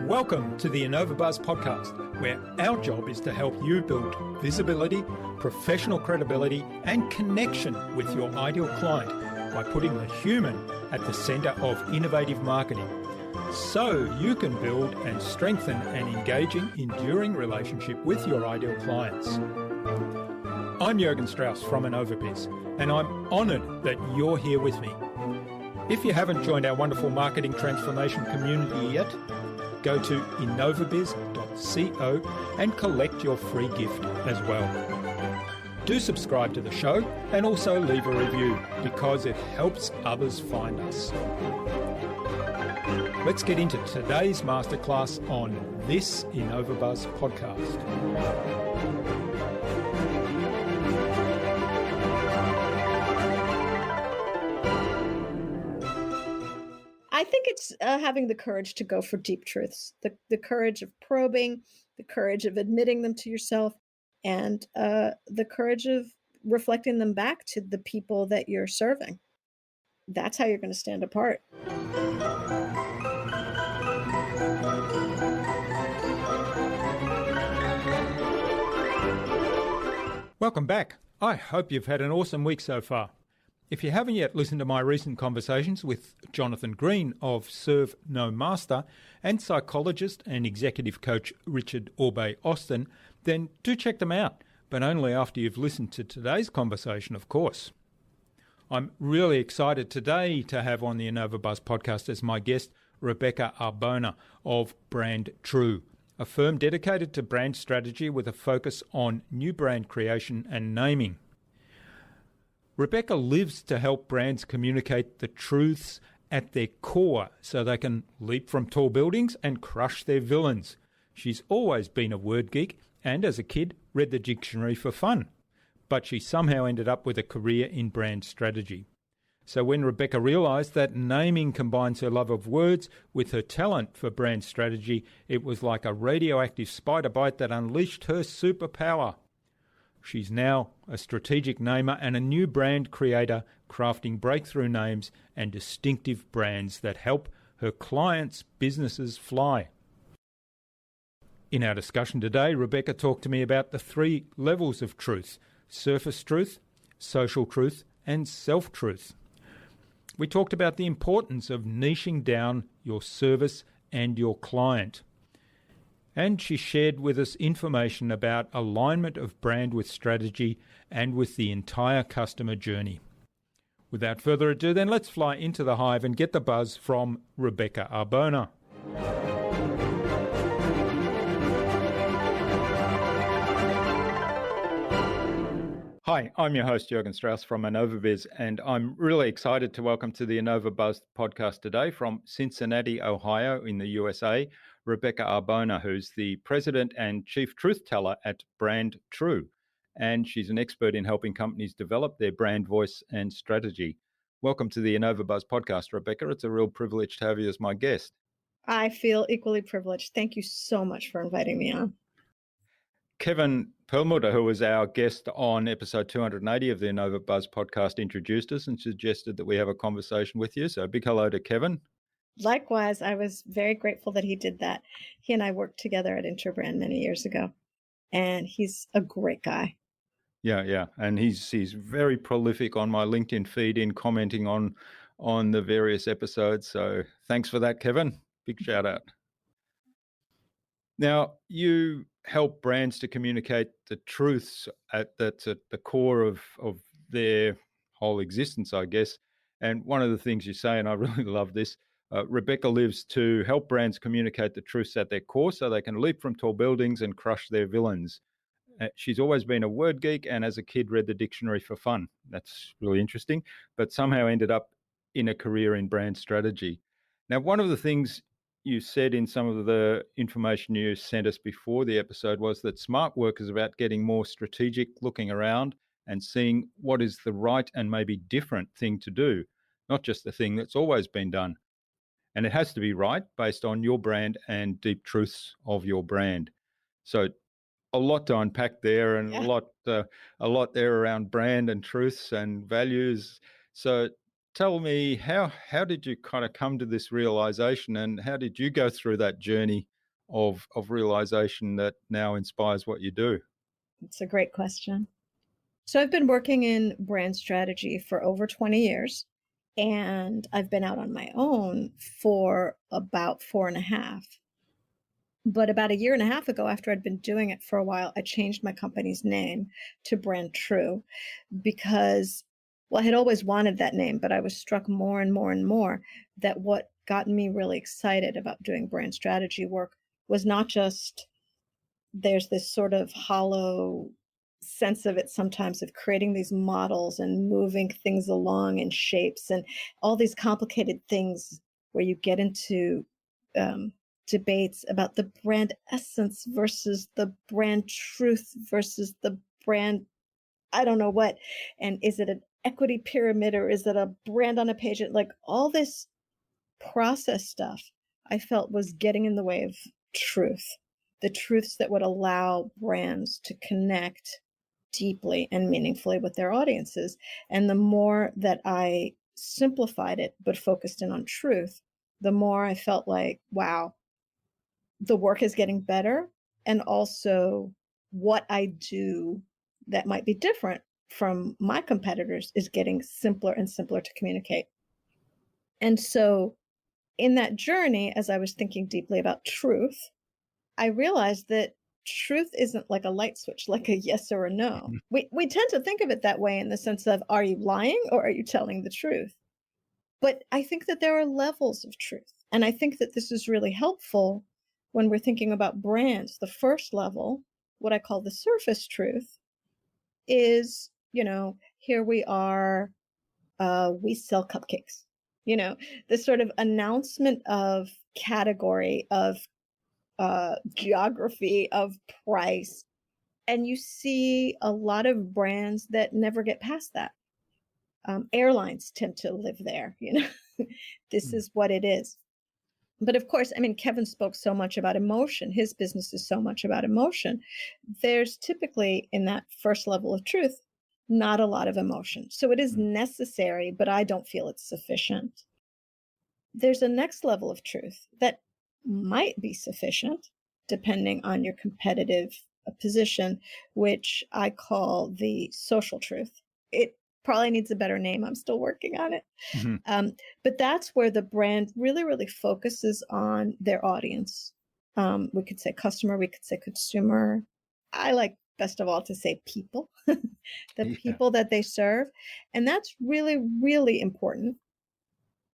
Welcome to the InnovaBuzz podcast, where our job is to help you build visibility, professional credibility, and connection with your ideal client by putting the human at the center of innovative marketing, so you can build and strengthen an engaging, enduring relationship with your ideal clients. I'm Jürgen Strauss from InnovaBuzz, and I'm honored that you're here with me. If you haven't joined our wonderful marketing transformation community yet, go to innovabiz.co and collect your free gift as well. Do subscribe to the show and also leave a review because it helps others find us. Let's get into today's masterclass on this InnovaBuzz podcast. I think it's having the courage to go for deep truths, the courage of probing, the courage of admitting them to yourself, and the courage of reflecting them back to the people that you're serving. That's how you're going to stand apart. Welcome back. I hope you've had an awesome week so far. If you haven't yet listened to my recent conversations with Jonathan Green of Serve No Master and psychologist and executive coach Richard Austin, then do check them out, but only after you've listened to today's conversation, of course. I'm really excited today to have on the InnovaBuzz podcast as my guest Rebeca Arbona of BrandTrue, a firm dedicated to brand strategy with a focus on new brand creation and naming. Rebeca lives to help brands communicate the truths at their core so they can leap from tall buildings and crush their villains. She's always been a word geek and, as a kid, read the dictionary for fun. But she somehow ended up with a career in brand strategy. So when Rebeca realised that naming combines her love of words with her talent for brand strategy, it was like a radioactive spider bite that unleashed her superpower. She's now a strategic namer and a new brand creator, crafting breakthrough names and distinctive brands that help her clients' businesses fly. In our discussion today, Rebeca talked to me about the 3 levels of truth: surface truth, social truth, and self-truth. We talked about the importance of niching down your service and your client. And she shared with us information about alignment of brand with strategy and with the entire customer journey. Without further ado, then let's fly into the hive and get the buzz from Rebeca Arbona. Hi, I'm your host, Jürgen Strauss from InnovaBuzz, and I'm really excited to welcome to the InnovaBuzz podcast today from Cincinnati, Ohio in the USA, Rebeca Arbona, who's the president and chief truth teller at BrandTrue, and she's an expert in helping companies develop their brand voice and strategy. Welcome to the InnovaBuzz podcast, Rebeca. It's a real privilege to have you as my guest. I feel equally privileged. Thank you so much for inviting me on. Kevin Perlmutter, who was our guest on episode 280 of the InnovaBuzz podcast, introduced us and suggested that we have a conversation with you. So a big hello to Kevin. Likewise, I was very grateful that he did that. He and I worked together at Interbrand many years ago, and he's a great guy. Yeah. And he's very prolific on my LinkedIn feed in commenting on the various episodes. So thanks for that, Kevin. Big shout out. Now, you help brands to communicate the truths that's at the core of their whole existence, I guess. And one of the things you say, and I really love this, Rebeca lives to help brands communicate the truths at their core so they can leap from tall buildings and crush their villains. She's always been a word geek and as a kid read the dictionary for fun. That's really interesting, but somehow ended up in a career in brand strategy. Now, one of the things you said in some of the information you sent us before the episode was that smart work is about getting more strategic, looking around and seeing what is the right and maybe different thing to do, not just the thing that's always been done. And it has to be right based on your brand and deep truths of your brand. So a lot to unpack there, and Yeah. a lot there around brand and truths and values. So tell me, how did you kind of come to this realization, and how did you go through that journey of realization that now inspires what you do? It's a great question. So I've been working in brand strategy for over 20 years, and I've been out on my own for about 4.5. But about a year and a half ago, after I'd been doing it for a while, I changed my company's name to BrandTrue because, well, I had always wanted that name, but I was struck more and more and more that what got me really excited about doing brand strategy work was not just there's this sort of hollow sense of it sometimes of creating these models and moving things along in shapes and all these complicated things where you get into um, debates about the brand essence versus the brand truth versus the brand I don't know what, and is it an equity pyramid or is it a brand on a page, like all this process stuff I felt was getting in the way of truth, the truths that would allow brands to connect deeply and meaningfully with their audiences. And the more that I simplified it but focused in on truth, the more I felt like, wow, the work is getting better. And also, what I do that might be different from my competitors is getting simpler and simpler to communicate. And so, in that journey, as I was thinking deeply about truth, I realized that truth isn't like a light switch, like a yes or a no. We tend to think of it that way in the sense of, are you lying or are you telling the truth? But I think that there are levels of truth. And I think that this is really helpful when we're thinking about brands. The first level, what I call the surface truth, is, here we are, we sell cupcakes. This sort of announcement of category, of geography, of price. And you see a lot of brands that never get past that. Airlines tend to live there. This Mm. is what it is. But of course, I mean, Kevin spoke so much about emotion. His business is so much about emotion. There's typically, in that first level of truth, not a lot of emotion. So it is Mm. necessary, but I don't feel it's sufficient. There's a next level of truth that might be sufficient, depending on your competitive position, which I call the social truth. It probably needs a better name. I'm still working on it. Mhm. But that's where the brand really, really focuses on their audience. We could say customer, we could say consumer. I like best of all to say people, the Yeah. people that they serve. And that's really, really important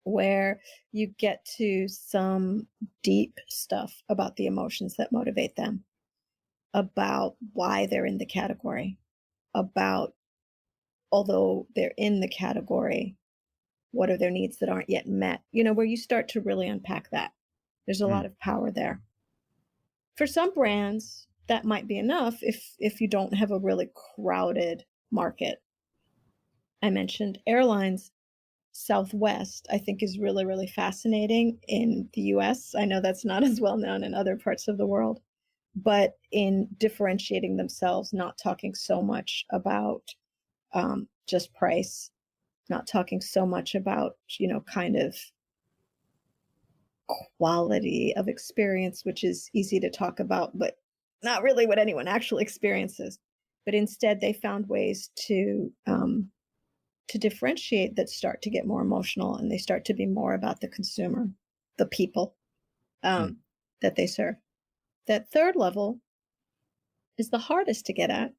where you get to some deep stuff about the emotions that motivate them, about why they're in the category, about although they're in the category, what are their needs that aren't yet met? Where you start to really unpack that. There's a lot Mm. of power there. For some brands, that might be enough if you don't have a really crowded market. I mentioned airlines. Southwest, I think, is really, really fascinating in the US. I know that's not as well known in other parts of the world, but in differentiating themselves, not talking so much about just price, not talking so much about, kind of quality of experience, which is easy to talk about, but not really what anyone actually experiences. But instead, they found ways to differentiate that start to get more emotional and they start to be more about the consumer, the people Mm. that they serve. That third level is the hardest to get at.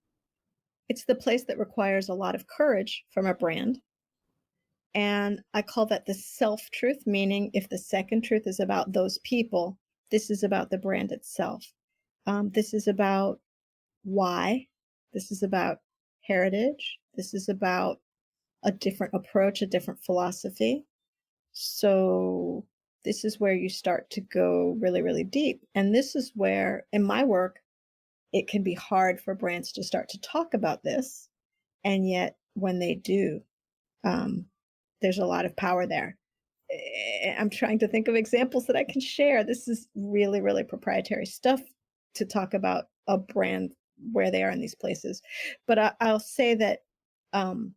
It's the place that requires a lot of courage from a brand. And I call that the self truth, meaning if the second truth is about those people, this is about the brand itself. This is about why. This is about heritage. This is about a different approach, a different philosophy. So this is where you start to go really, really deep. And this is where, in my work, it can be hard for brands to start to talk about this. And yet, when they do, um, there's a lot of power there. I'm trying to think of examples that I can share. This is really, really proprietary stuff to talk about a brand where they are in these places. But I'll say that um,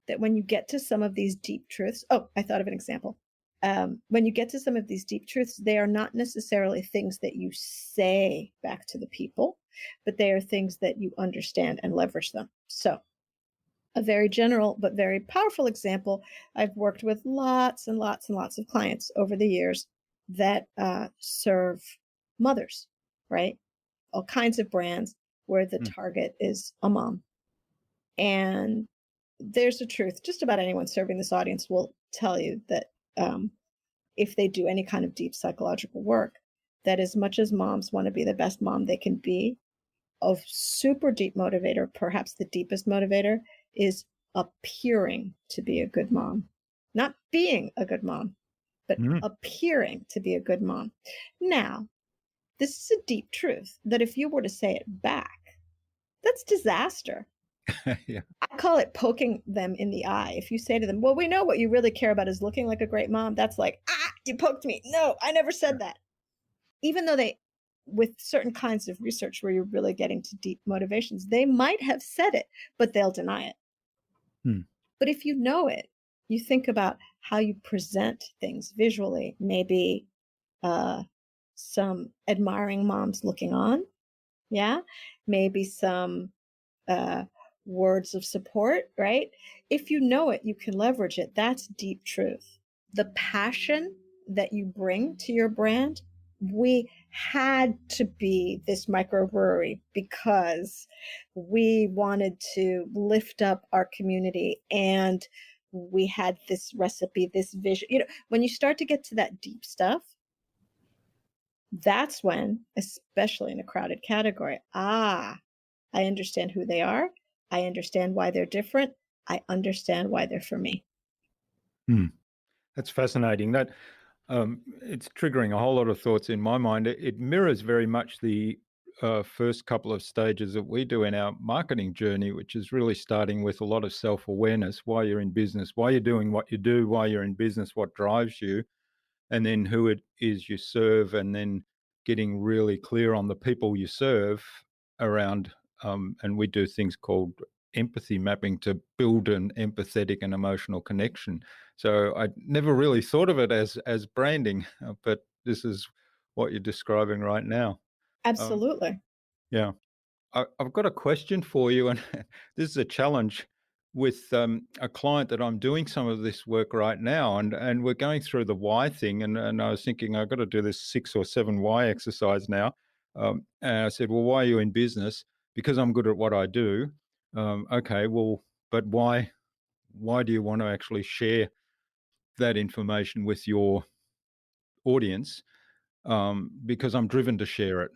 that when you get to some of these deep truths, oh, I thought of an example. When you get to some of these deep truths, they are not necessarily things that you say back to the people, but they are things that you understand and leverage them. So, a very general but very powerful example, I've worked with lots and lots and lots of clients over the years that serve mothers, right? All kinds of brands where the target is a mom. And there's a truth. Just about anyone serving this audience will tell you that if they do any kind of deep psychological work, that as much as moms want to be the best mom they can be, a super deep motivator, perhaps the deepest motivator, is appearing to be a good mom. Not being a good mom, but appearing to be a good mom. Now, this is a deep truth that if you were to say it back, that's disaster. Yeah. I call it poking them in the eye. If you say to them, well, we know what you really care about is looking like a great mom, that's like, you poked me. No, I never said that. Even though with certain kinds of research where you're really getting to deep motivations, they might have said it, but they'll deny it. But if you know it, you think about how you present things visually, maybe some admiring moms looking on. Yeah. Maybe some words of support, right? If you know it, you can leverage it. That's deep truth. The passion that you bring to your brand, we had to be this microbrewery because we wanted to lift up our community and we had this recipe, this vision. When you start to get to that deep stuff, that's when, especially in a crowded category, I understand who they are. I understand why they're different. I understand why they're for me. That's fascinating. That it's triggering a whole lot of thoughts in my mind. It mirrors very much the first couple of stages that we do in our marketing journey, which is really starting with a lot of self-awareness, why you're in business, why you're doing what you do, why you're in business, what drives you, and then who it is you serve, and then getting really clear on the people you serve around. And we do things called empathy mapping to build an empathetic and emotional connection. So I never really thought of it as branding, but this is what you're describing right now. Absolutely. Yeah. I've got a question for you, and this is a challenge with a client that I'm doing some of this work right now, and we're going through the why thing, and I was thinking I've got to do this 6 or 7 why exercise now. And I said, well, why are you in business? Because I'm good at what I do. Okay, well, but why do you want to actually share that information with your audience? Because I'm driven to share it.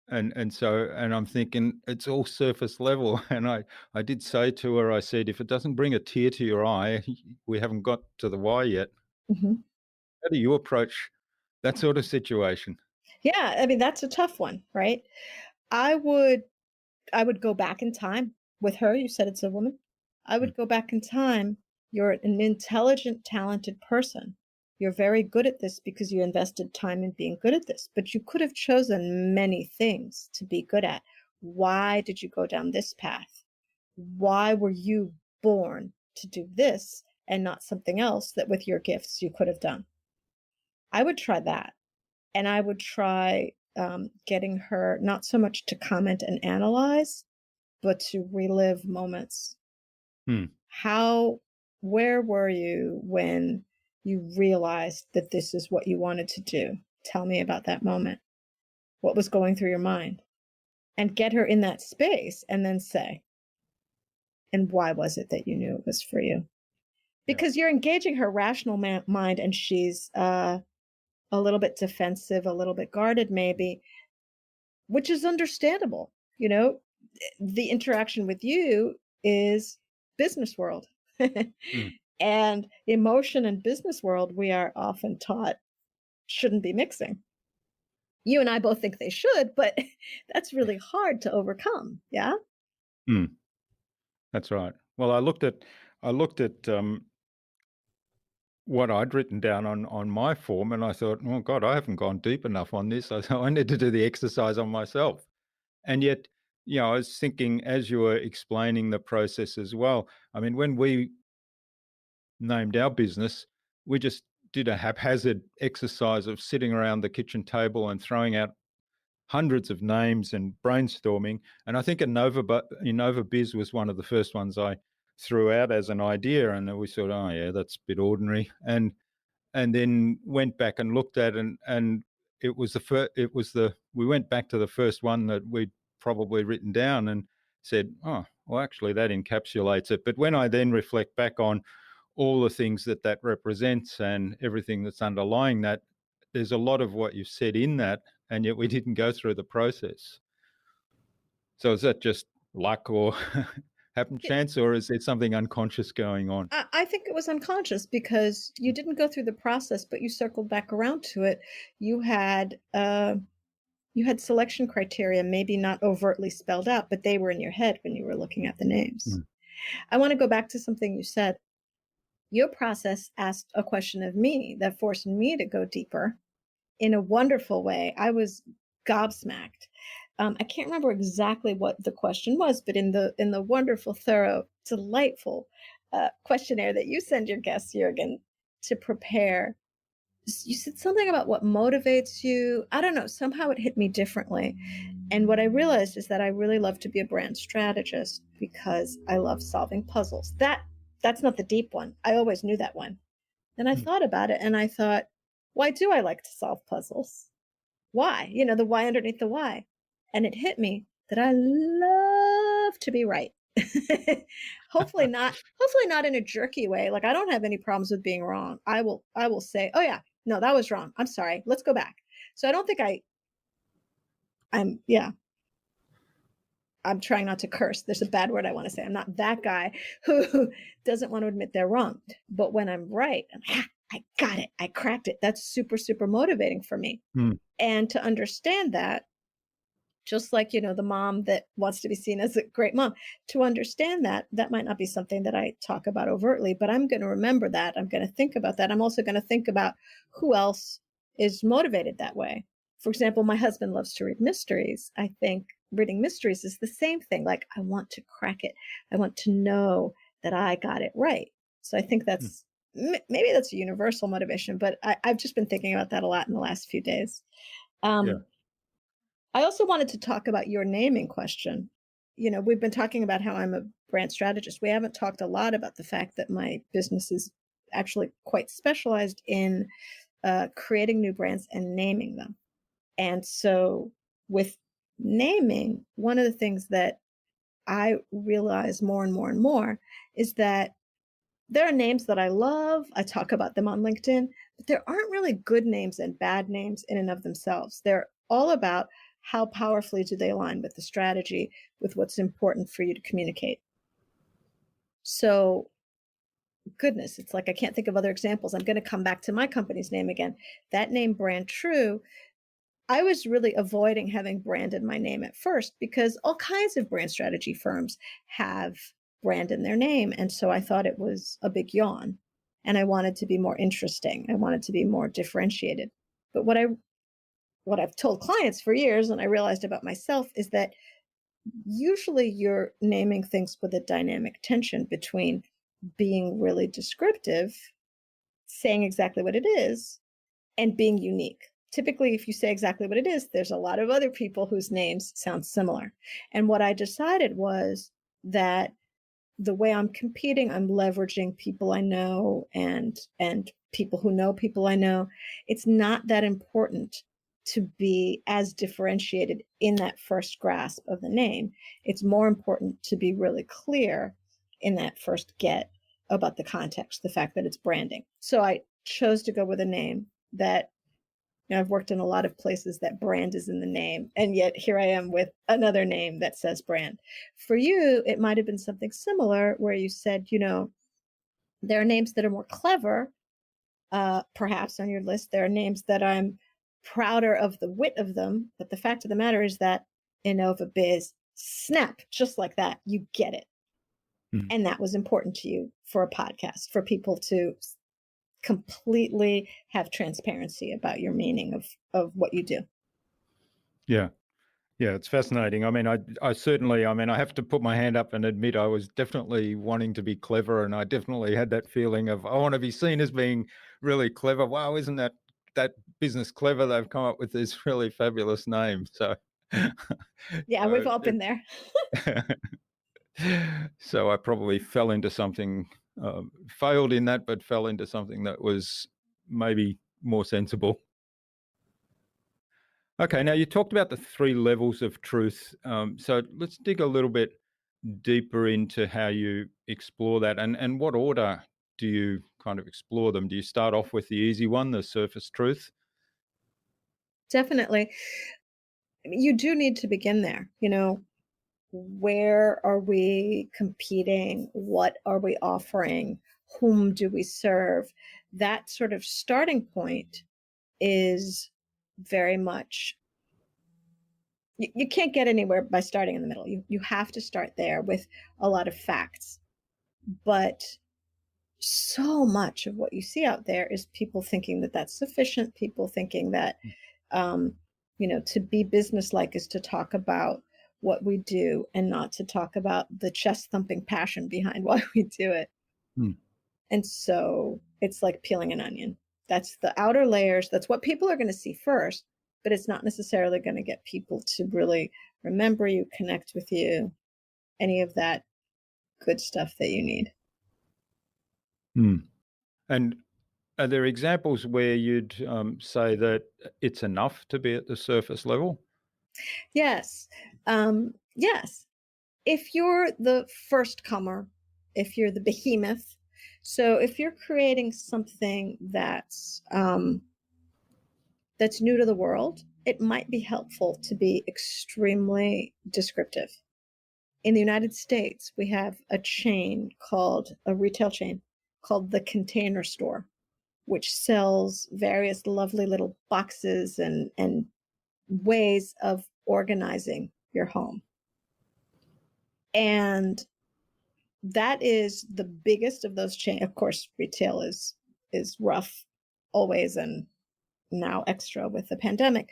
And so I'm thinking it's all surface level. And I did say to her, I said, if it doesn't bring a tear to your eye, we haven't got to the why yet. Mm-hmm. How do you approach that sort of situation? Yeah, I mean that's a tough one, right? I would go back in time with her. You said it's a woman. I would go back in time. You're an intelligent, talented person. You're very good at this because you invested time in being good at this, but you could have chosen many things to be good at. Why did you go down this path? Why were you born to do this and not something else that with your gifts you could have done? I would try that. And I would try getting her not so much to comment and analyze, but to relive moments. Where were you when you realized that this is what you wanted to do? Tell me about that moment. What was going through your mind? And get her in that space and then say, and why was it that you knew it was for you? Because you're engaging her rational mind and she's a little bit defensive, a little bit guarded maybe, which is understandable. The interaction with you is business world. And emotion and business world, we are often taught shouldn't be mixing. You and I both think they should, but that's really hard to overcome. Yeah. That's right. Well, I looked at what I'd written down on my form, and I thought, oh God, I haven't gone deep enough on this. So I need to do the exercise on myself. And yet I was thinking as you were explaining the process as well. I mean, when we named our business, we just did a haphazard exercise of sitting around the kitchen table and throwing out hundreds of names and brainstorming. And I think InnovaBuzz was one of the first ones I threw out as an idea, and we thought, oh yeah, that's a bit ordinary. And then went back and looked at and we went back to the first one that we'd probably written down and said, oh, well, actually that encapsulates it. But when I then reflect back on all the things that represents and everything that's underlying that, there's a lot of what you said in that, and yet we didn't go through the process. So is that just luck or happen chance, or is there something unconscious going on? I think it was unconscious because you didn't go through the process, but you circled back around to it. You had selection criteria, maybe not overtly spelled out, but they were in your head when you were looking at the names. I want to go back to something you said. Your process asked a question of me that forced me to go deeper in a wonderful way. I was gobsmacked. I can't remember exactly what the question was, but in the wonderful, thorough, delightful questionnaire that you send your guests, Jürgen, to prepare, you said something about what motivates you. I don't know. Somehow it hit me differently. And what I realized is that I really love to be a brand strategist because I love solving puzzles. That's not the deep one. I always knew that one. Then I thought about it and I thought, why do I like to solve puzzles? Why? The why underneath the why. And it hit me that I love to be right. hopefully not in a jerky way. Like, I don't have any problems with being wrong. I will say, oh yeah, no, that was wrong. I'm sorry. Let's go back. So I don't think I'm trying not to curse. There's a bad word I want to say. I'm not that guy who doesn't want to admit they're wrong. But when I'm right, I got it. I cracked it. That's super, super motivating for me. And to understand that, just like, the mom that wants to be seen as a great mom, to understand that might not be something that I talk about overtly, but I'm going to remember that. I'm going to think about that. I'm also going to think about who else is motivated that way. For example, my husband loves to read mysteries. I think reading mysteries is the same thing. Like, I want to crack it. I want to know that I got it right. So I think that's maybe that's a universal motivation, but I've just been thinking about that a lot in the last few days. I also wanted to talk about your naming question. We've been talking about how I'm a brand strategist. We haven't talked a lot about the fact that my business is actually quite specialized in creating new brands and naming them. And so with naming, one of the things that I realize more and more and more is that there are names that I love. I talk about them on LinkedIn, but there aren't really good names and bad names in and of themselves. They're all about how powerfully do they align with the strategy, with what's important for you to communicate. So, goodness, it's like I can't think of other examples. I'm going to come back to my company's name again. That name, BrandTrue, I was really avoiding having brand in my name at first because all kinds of brand strategy firms have brand in their name. And so I thought it was a big yawn and I wanted to be more interesting. I wanted to be more differentiated. But what I've told clients for years, and I realized about myself, is that usually you're naming things with a dynamic tension between being really descriptive, saying exactly what it is, and being unique. Typically, if you say exactly what it is, there's a lot of other people whose names sound similar. And what I decided was that the way I'm competing, I'm leveraging people I know and people who know people I know. It's not that important to be as differentiated in that first grasp of the name. It's more important to be really clear in that first get about the context, the fact that it's branding. So I chose to go with a name that, I've worked in a lot of places that brand is in the name, and yet here I am with another name that says brand. For you, it might have been something similar where you said, there are names that are more clever, perhaps on your list. There are names that I'm prouder of the wit of them, but the fact of the matter is that InnovaBuzz, snap, just like that, you get it. And that was important to you for a podcast, for people to completely have transparency about your meaning of what you do. Yeah. Yeah, it's fascinating. I mean, I certainly, I mean, I have to put my hand up and admit I was definitely wanting to be clever, and I definitely had that feeling of I want to be seen as being really clever. Wow, isn't that business clever? They've come up with this really fabulous name. So, Yeah, we've so all been there. so I probably fell into something, failed in that, but fell into something that was maybe more sensible. Okay, now you talked about the three levels of truth. So let's dig a little bit deeper into how you explore that, and what order do you kind of explore them? Do you start off with the easy one, the surface truth? Definitely. You do need to begin there. Where are we competing? What are we offering? Whom do we serve? That sort of starting point is very much, you can't get anywhere by starting in the middle. You have to start there with a lot of facts. But so much of what you see out there is people thinking that that's sufficient, people thinking that um, to be businesslike is to talk about what we do and not to talk about the chest thumping passion behind why we do it. Hmm. And so it's like peeling an onion. That's the outer layers. That's what people are going to see first, but it's not necessarily going to get people to really remember you, connect with you, any of that good stuff that you need. Hmm. And are there examples where you'd say that it's enough to be at the surface level? Yes. Yes. If you're the first comer, if you're the behemoth, so if you're creating something that's new to the world, it might be helpful to be extremely descriptive. In the United States, we have a retail chain called the Container Store, which sells various lovely little boxes and ways of organizing your home. And that is the biggest of those chains. Of course, retail is rough always, and now extra with the pandemic.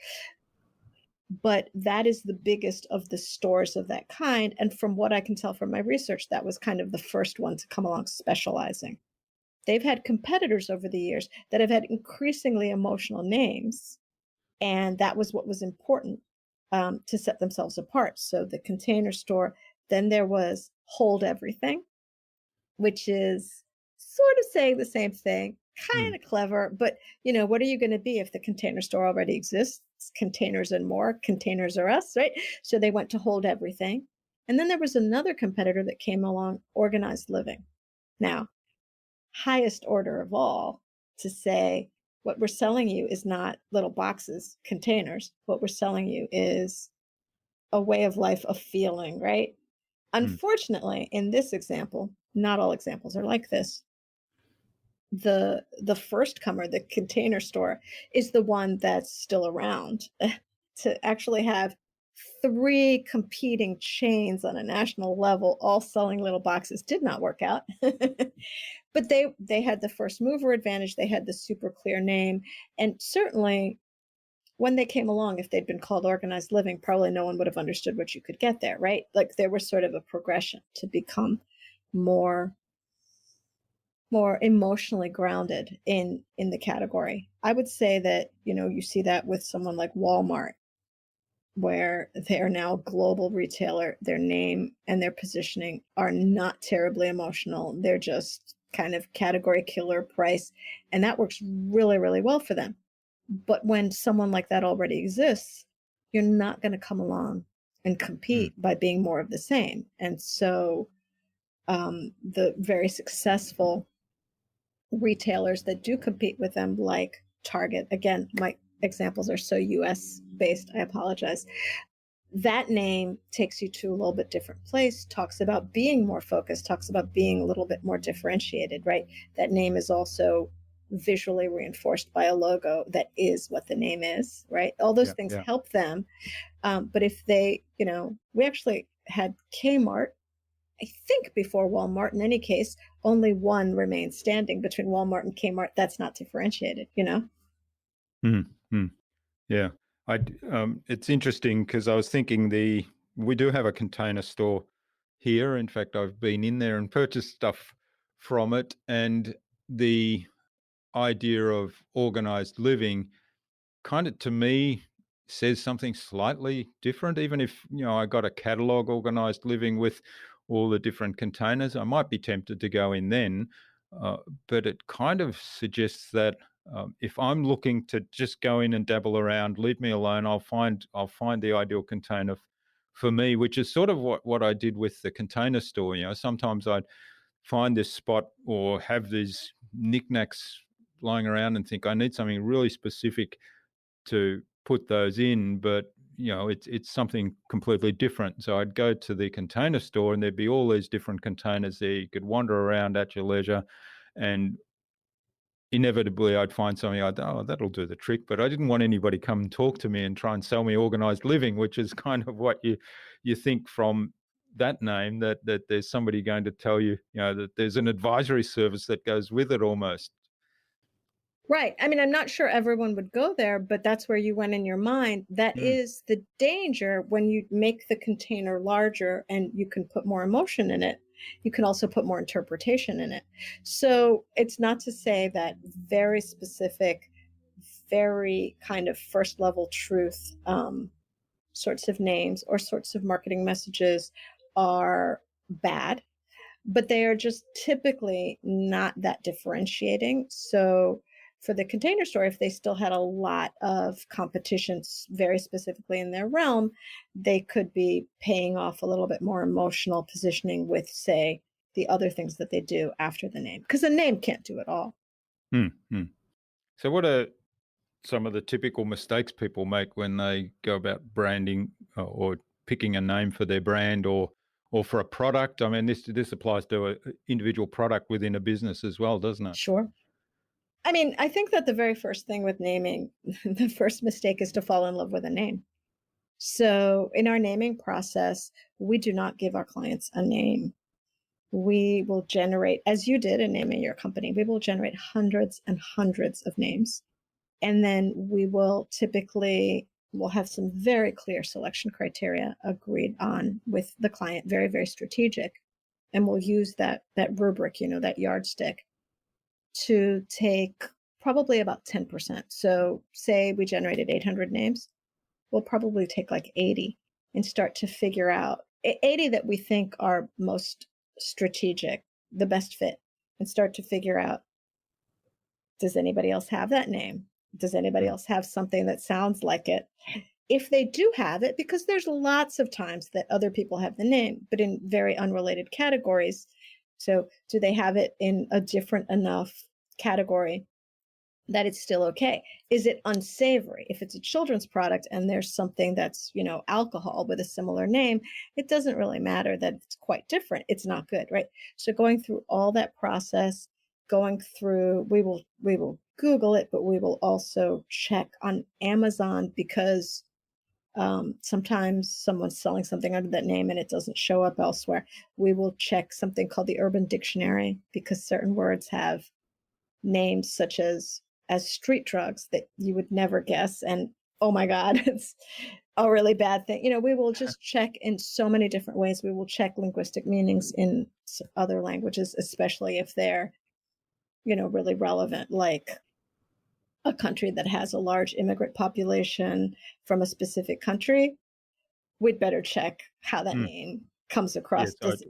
But that is the biggest of the stores of that kind. And from what I can tell from my research, that was kind of the first one to come along specializing. They've had competitors over the years that have had increasingly emotional names, and that was what was important to set themselves apart. So the Container Store, then there was Hold Everything, which is sort of saying the same thing, Hmm. kind of clever, but what are you going to be if the Container Store already exists? Containers and more, containers are us, right? So they went to Hold Everything. And then there was another competitor that came along, Organized Living. Now, highest order of all, to say what we're selling you is not little boxes, containers. What we're selling you is a way of life, a feeling, right? Hmm. Unfortunately, in this example, not all examples are like this. The first comer, the Container Store, is the one that's still around. To actually have three competing chains on a national level all selling little boxes did not work out. But they had the first mover advantage, they had the super clear name, and certainly when they came along, if they'd been called Organized Living, probably no one would have understood what you could get there, right? Like there was sort of a progression to become more emotionally grounded in the category. I would say that, you see that with someone like Walmart, where they are now a global retailer. Their name and their positioning are not terribly emotional. They're just kind of category killer price, and that works really, really well for them. But when someone like that already exists, you're not going to come along and Hmm. compete by being more of the same. And so the very successful retailers that do compete with them, like Target, again, my examples are so US based, I apologize. That name takes you to a little bit different place, talks about being more focused, talks about being a little bit more differentiated, right? That name is also visually reinforced by a logo that is what the name is, right? All those Yeah. things Yeah. help them. But if they, we actually had Kmart, I think before Walmart. In any case, only one remains standing between Walmart and Kmart. That's not differentiated. Hmm. Hmm. Yeah. It's interesting because I was thinking we do have a container store here. In fact, I've been in there and purchased stuff from it, and the idea of organized living kind of, to me, says something slightly different. Even if, I got a catalog, organized living, with all the different containers, I might be tempted to go in then. uh, but it kind of suggests that, if I'm looking to just go in and dabble around, leave me alone, I'll find the ideal container for me, which is sort of what I did with the container store. Sometimes I'd find this spot or have these knickknacks lying around and think I need something really specific to put those in, but it's something completely different. So I'd go to the container store and there'd be all these different containers there. You could wander around at your leisure, and inevitably I'd find something oh, that'll do the trick. But I didn't want anybody come and talk to me and try and sell me organized living, which is kind of what you think from that name, that there's somebody going to tell you, that there's an advisory service that goes with it almost. Right. I mean, I'm not sure everyone would go there, but that's where you went in your mind. That Mm, is the danger when you make the container larger and you can put more emotion in it. You can also put more interpretation in it. So it's not to say that very specific, very kind of first level truth sorts of names or sorts of marketing messages are bad, but they are just typically not that differentiating. So for the container store, if they still had a lot of competitions very specifically in their realm, they could be paying off a little bit more emotional positioning with, say, the other things that they do after the name, because the name can't do it all. mm, mm. So what are some of the typical mistakes people make when they go about branding, or picking a name for their brand, or for a product? I mean, this applies to an individual product within a business as well, doesn't it? Sure. I mean, I think that the very first thing with naming, the first mistake is to fall in love with a name. So in our naming process, we do not give our clients a name. We will generate, as you did in naming your company, we will generate hundreds and hundreds of names. And then we will typically will have some very clear selection criteria agreed on with the client, very, very strategic. And we'll use that rubric, that yardstick, to take probably about 10%. So say we generated 800 names, we'll probably take like 80 and start to figure out 80 that we think are most strategic, the best fit, and start to figure out, does anybody else have that name? Does anybody Mm, else have something that sounds like it? If they do have it, because there's lots of times that other people have the name, but in very unrelated categories. So do they have it in a different enough category that it's still okay? Is it unsavory? If it's a children's product and there's something that's, alcohol with a similar name, it doesn't really matter that it's quite different. It's not good, right? So going through all that process, we will Google it, but we will also check on Amazon, because sometimes someone's selling something under that name and it doesn't show up elsewhere. We will check something called the Urban Dictionary, because certain words have names such as street drugs that you would never guess, and oh my god, it's a really bad thing. We will just check in so many different ways. We will check linguistic meanings in other languages, especially if they're really relevant, like a country that has a large immigrant population from a specific country. We'd better check how that mm. name comes across. Yes,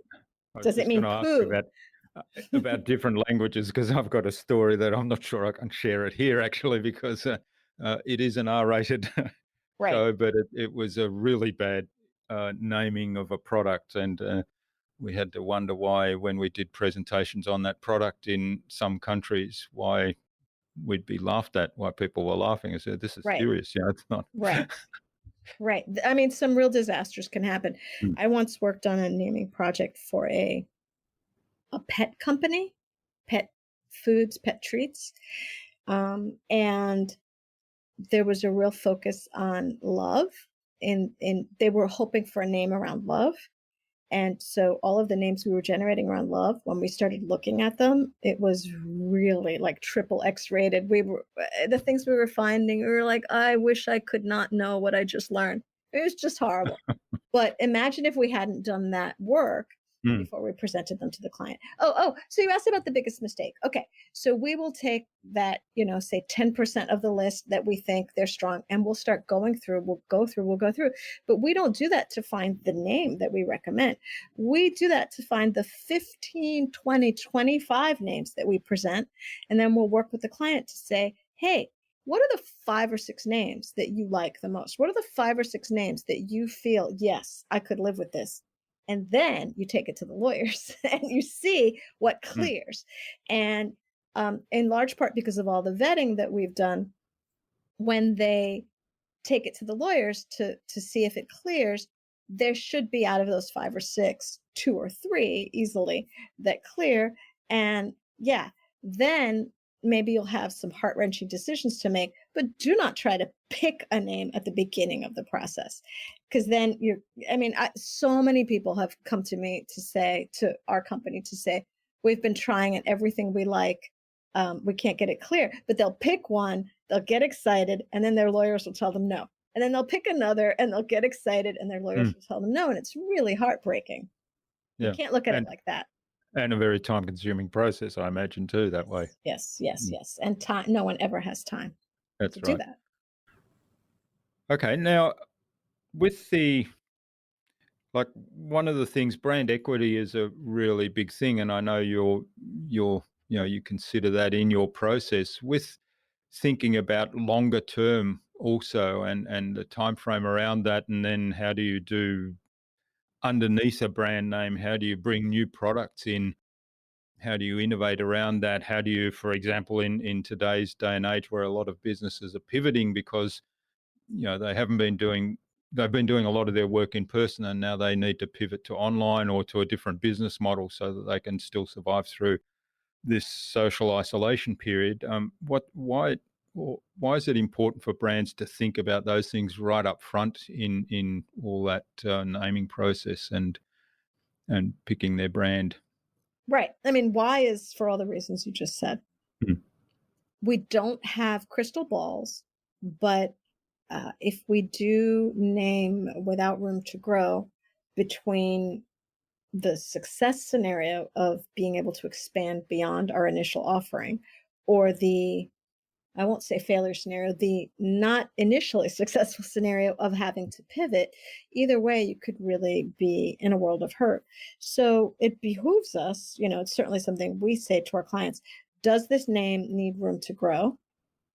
I was Does it just going mean to ask poo? about different languages, because I've got a story that I'm not sure I can share it here, actually, because it is an R-rated Right. show, but it was a really bad naming of a product, and we had to wonder why, when we did presentations on that product in some countries, why we'd be laughed at, why people were laughing. I said, "This is Right. serious, it's not." Right. Right. I mean, some real disasters can happen. Mm, I once worked on a naming project for a pet company, pet foods, pet treats. And there was a real focus on love, and they were hoping for a name around love. And so all of the names we were generating around love, when we started looking at them, it was really like triple X rated. The things we were finding, we were like, I wish I could not know what I just learned. It was just horrible. But imagine if we hadn't done that work Mm. before we presented them to the client. So you asked about the biggest mistake. Okay. So we will take that, say 10% of the list that we think they're strong, and we'll start going through, we'll go through. But we don't do that to find the name that we recommend. We do that to find the 15, 20, 25 names that we present. And then we'll work with the client to say, hey, what are the 5 or 6 names that you like the most? What are the 5 or 6 names that you feel, yes, I could live with this? And then you take it to the lawyers and you see what Mm. clears. And in large part because of all the vetting that we've done, when they take it to the lawyers to see if it clears, there should be, out of those 5 or 6, 2 or 3 easily that clear. And yeah, then maybe you'll have some heart-wrenching decisions to make, but do not try to pick a name at the beginning of the process, because then so many people have come to me to our company to say, we've been trying and everything we like, we can't get it clear. But they'll pick one, they'll get excited, and then their lawyers will tell them no. And then they'll pick another and they'll get excited and their lawyers will tell them no. And it's really heartbreaking. You Yeah. can't look at it like that. And a very time-consuming process, I imagine, too, that way. Yes. And time, no one ever has time That's to right. do that. Okay, now with one of the things, brand equity is a really big thing, and I know you consider that in your process with thinking about longer term also, and the time frame around that, and then how do you do underneath a brand name? How do you bring new products in? How do you innovate around that? How do you, for example, in today's day and age where a lot of businesses are pivoting because they've been doing a lot of their work in person, and now they need to pivot to online or to a different business model so that they can still survive through this social isolation period. Why is it important for brands to think about those things right up front in all that naming process and picking their brand? Right. I mean, why is for all the reasons you just said. Mm. We don't have crystal balls, but if we do name without room to grow, between the success scenario of being able to expand beyond our initial offering, or the, I won't say failure scenario, the not initially successful scenario of having to pivot, either way, you could really be in a world of hurt. So it behooves us, it's certainly something we say to our clients, does this name need room to grow?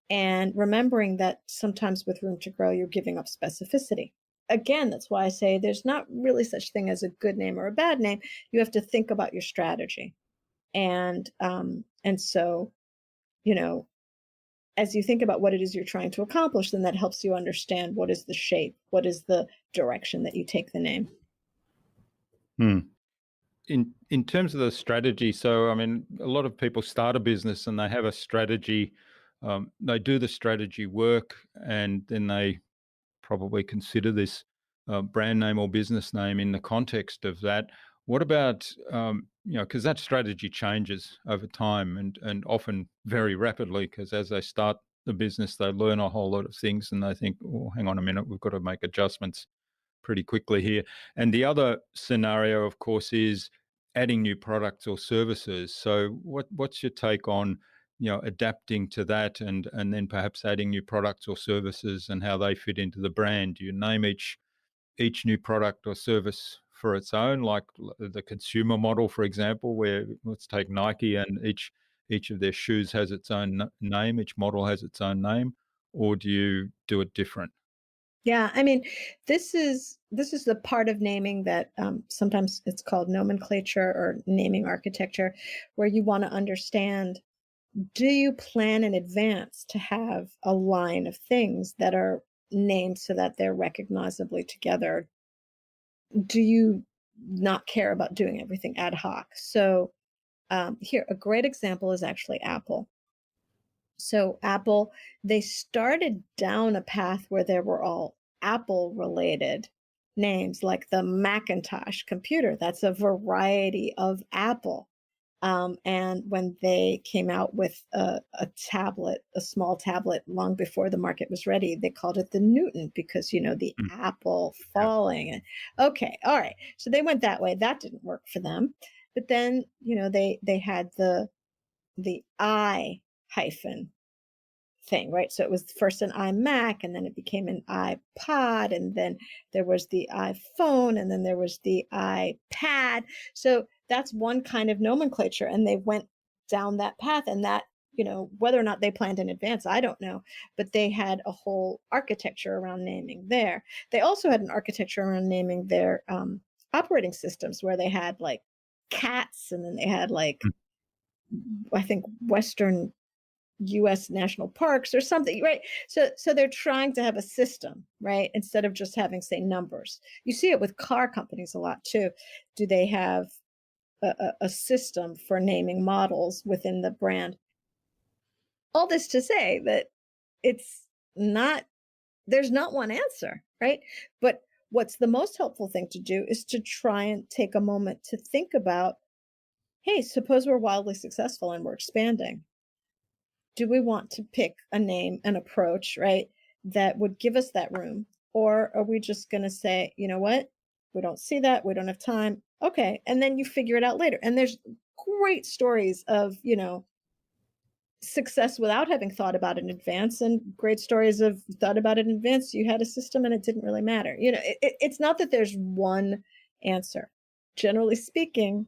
And remembering that sometimes with room to grow, you're giving up specificity. Again, that's why I say there's not really such thing as a good name or a bad name. You have to think about your strategy. And so, as you think about what it is you're trying to accomplish, then that helps you understand what is the shape, what is the direction that you take the name. Hmm. In terms of the strategy, so I mean, a lot of people start a business and they have a strategy. They do the strategy work, and then they probably consider this brand name or business name in the context of that. What about because that strategy changes over time and often very rapidly, because as they start the business, they learn a whole lot of things and they think, oh, hang on a minute, we've got to make adjustments pretty quickly here. And the other scenario, of course, is adding new products or services. So what's your take on adapting to that and then perhaps adding new products or services and how they fit into the brand? Do you name each new product or service for its own, like the consumer model, for example, where let's take Nike and each of their shoes has its own name, each model has its own name, or do you do it different? Yeah, I mean, this is the part of naming that sometimes it's called nomenclature or naming architecture, where you want to understand, do you plan in advance to have a line of things that are named so that they're recognizably together? Do you not care about doing everything ad hoc? So here, a great example is actually Apple. So Apple, they started down a path where they were all Apple related, names like the Macintosh computer. That's a variety of Apple. And when they came out with a tablet, a small tablet, long before the market was ready, they called it the Newton because, the Mm. apple Yeah. falling. And okay, all right. So they went that way. That didn't work for them. But then, they had the I hyphen thing, right? So it was first an iMac, and then it became an iPod, and then there was the iPhone, and then there was the iPad. So that's one kind of nomenclature, and they went down that path, and that, whether or not they planned in advance, I don't know, but they had a whole architecture around naming there. They also had an architecture around naming their operating systems, where they had like cats, and then they had like, Mm. I think, Western US national parks or something, right? So they're trying to have a system, right? Instead of just having, say, numbers. You see it with car companies a lot too. Do they have a system for naming models within the brand? All this to say that it's not, there's not one answer, right? But what's the most helpful thing to do is to try and take a moment to think about, hey, suppose we're wildly successful and we're expanding. Do we want to pick a name, an approach, right, that would give us that room? Or are we just going to say, you know what? We don't see that. We don't have time. Okay. And then you figure it out later. And there's great stories of, success without having thought about it in advance, and great stories of thought about it in advance. You had a system and it didn't really matter. It's not that there's one answer. Generally speaking,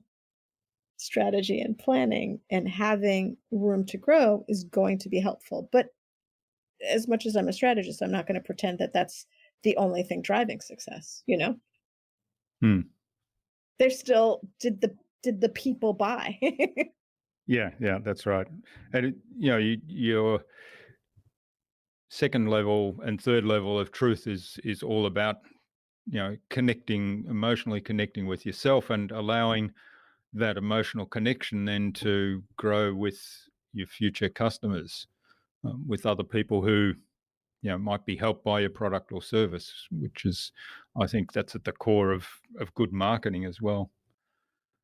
strategy and planning and having room to grow is going to be helpful. But as much as I'm a strategist, I'm not going to pretend that that's the only thing driving success. Hmm. There's still, did the people buy? Yeah, that's right. And your second level and third level of truth is all about emotionally connecting with yourself and allowing that emotional connection then to grow with your future customers, with other people who might be helped by your product or service, which is, I think that's at the core of good marketing as well.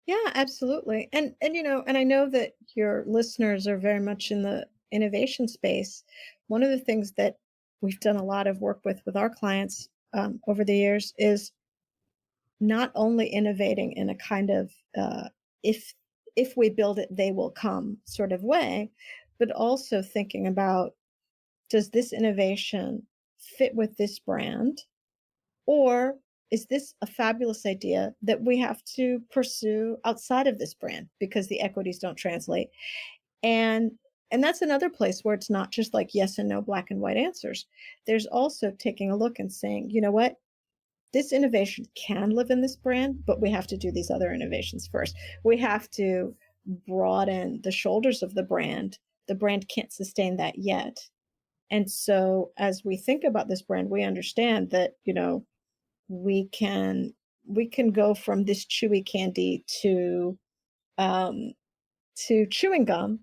Yeah, absolutely. And I know that your listeners are very much in the innovation space. One of the things that we've done a lot of work with our clients over the years is not only innovating in a kind of if if we build it, they will come sort of way, but also thinking about, does this innovation fit with this brand? Or is this a fabulous idea that we have to pursue outside of this brand because the equities don't translate? And and that's another place where it's not just like yes and no, black and white answers. There's also taking a look and saying, you know what? This innovation can live in this brand, but we have to do these other innovations first. We have to broaden the shoulders of the brand. The brand can't sustain that yet. And so as we think about this brand, we understand that, we can we can go from this chewy candy um to chewing gum,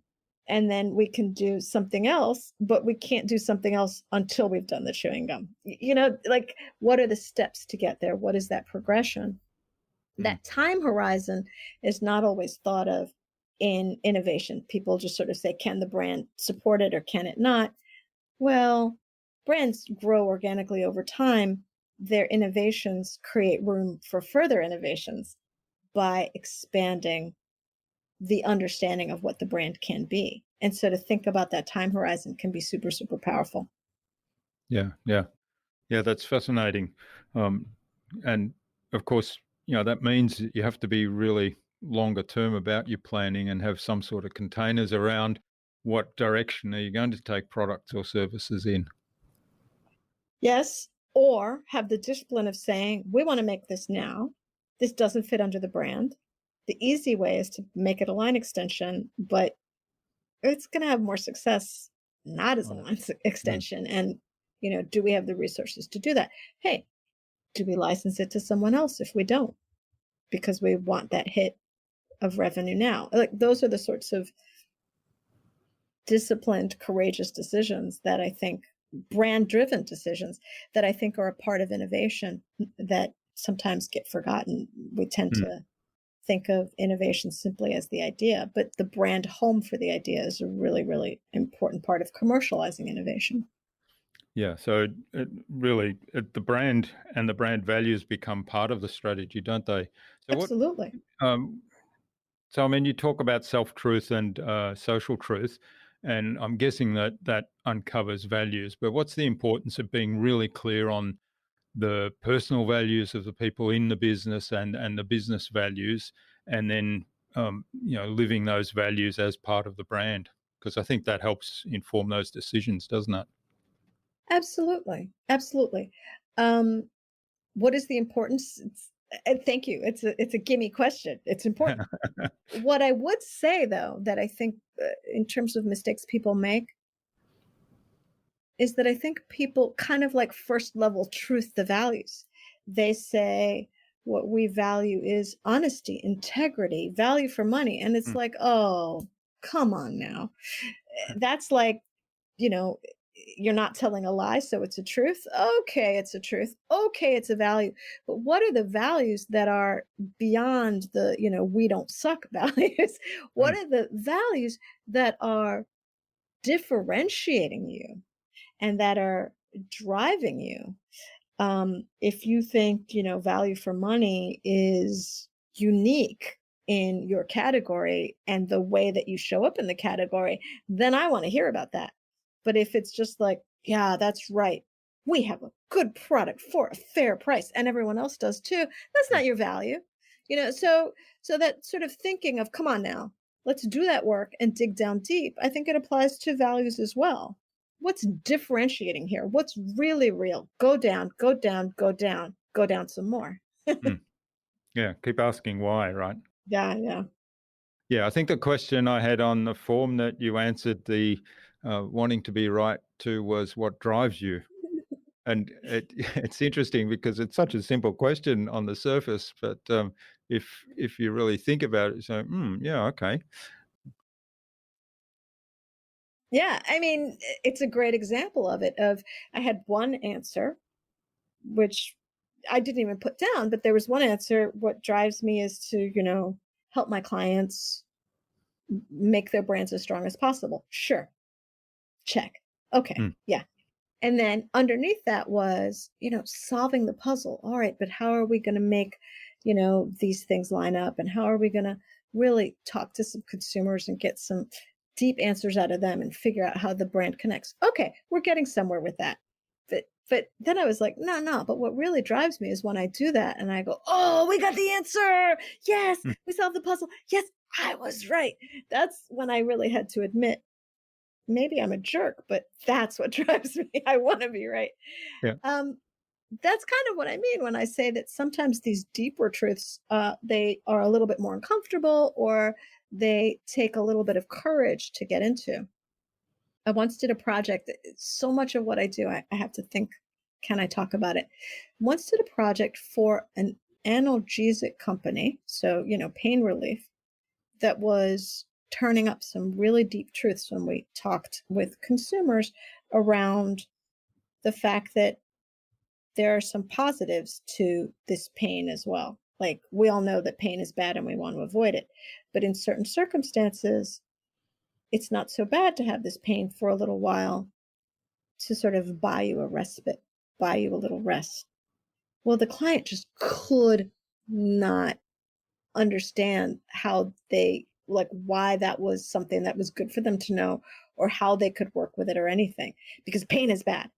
and then we can do something else, but we can't do something else until we've done the chewing gum. Like, what are the steps to get there? What is that progression? Mm. That time horizon is not always thought of in innovation. People just sort of say, can the brand support it or can it not? Well, brands grow organically over time. Their innovations create room for further innovations by expanding the understanding of what the brand can be. And so to think about that time horizon can be super, super powerful. Yeah, that's fascinating. Um, and of course, that means that you have to be really longer term about your planning and have some sort of containers around what direction are you going to take products or services in. Yes, or have the discipline of saying, we want to make this now. This doesn't fit under the brand. The easy way is to make it a line extension, but it's going to have more success not as a Right. line Mm. extension. And, do we have the resources to do that? Hey, do we license it to someone else if we don't? Because we want that hit of revenue now. Like, those are the sorts of disciplined, courageous decisions that I think, brand driven decisions that I think are a part of innovation that sometimes get forgotten. We tend Mm. to think of innovation simply as the idea, but the brand home for the idea is a really, really important part of commercializing innovation. Yeah, so the brand and the brand values become part of the strategy, don't they? So what? Absolutely. Um, so I mean, you talk about self-truth and social truth, and I'm guessing that that uncovers values. But what's the importance of being really clear on the personal values of the people in the business and the business values, and then living those values as part of the brand? Because I think that helps inform those decisions, doesn't it? Absolutely. Absolutely. Um, what is the importance? Thank you. It's a gimme question. It's important. What I would say, though, that I think in terms of mistakes people make is that I think people kind of like first level truth the values. They say what we value is honesty, integrity, value for money. And it's Mm, like, oh, come on now. That's like, you know, you're not telling a lie, so it's a truth. Okay, it's a truth. Okay, it's a value. But what are the values that are beyond the, we don't suck values? What mm, are the values that are differentiating you and that are driving you? If you think, value for money is unique in your category and the way that you show up in the category, then I want to hear about that. But if it's just like, yeah, that's right. We have a good product for a fair price and everyone else does too. That's mm, not your value. So that sort of thinking of, come on now, let's do that work and dig down deep. I think it applies to values as well. What's differentiating here? What's really real? Go down, go down, go down, go down some more. mm. Yeah, keep asking why, right? Yeah, yeah. Yeah, I think the question I had on the form that you answered, the wanting to be right to, was what drives you. And it's interesting because it's such a simple question on the surface, but if you really think about it, so yeah, okay. Yeah, I mean, it's a great example of it. Of I had one answer, which I didn't even put down, but there was one answer. What drives me is to, help my clients make their brands as strong as possible. Sure, check. Okay, Mm, yeah. And then underneath that was, solving the puzzle. All right, but how are we going to make, these things line up? And how are we going to really talk to some consumers and get some deep answers out of them and figure out how the brand connects? Okay, we're getting somewhere with that. But then I was like, no, no. But what really drives me is when I do that and I go, oh, we got the answer. Yes, mm, we solved the puzzle. Yes, I was right. That's when I really had to admit maybe I'm a jerk, but that's what drives me. I want to be right. yeah. Um, that's kind of what I mean when I say that sometimes these deeper truths, they are a little bit more uncomfortable or they take a little bit of courage to get into. I once did a project. So much of what I do, I have to think, can I talk about it? Once did a project for an analgesic company, so, pain relief, that was turning up some really deep truths when we talked with consumers around the fact that there are some positives to this pain as well. Like we all know that pain is bad and we want to avoid it. But in certain circumstances, it's not so bad to have this pain for a little while to sort of buy you a respite, buy you a little rest. Well, the client just could not understand how they like why that was something that was good for them to know or how they could work with it or anything because pain is bad.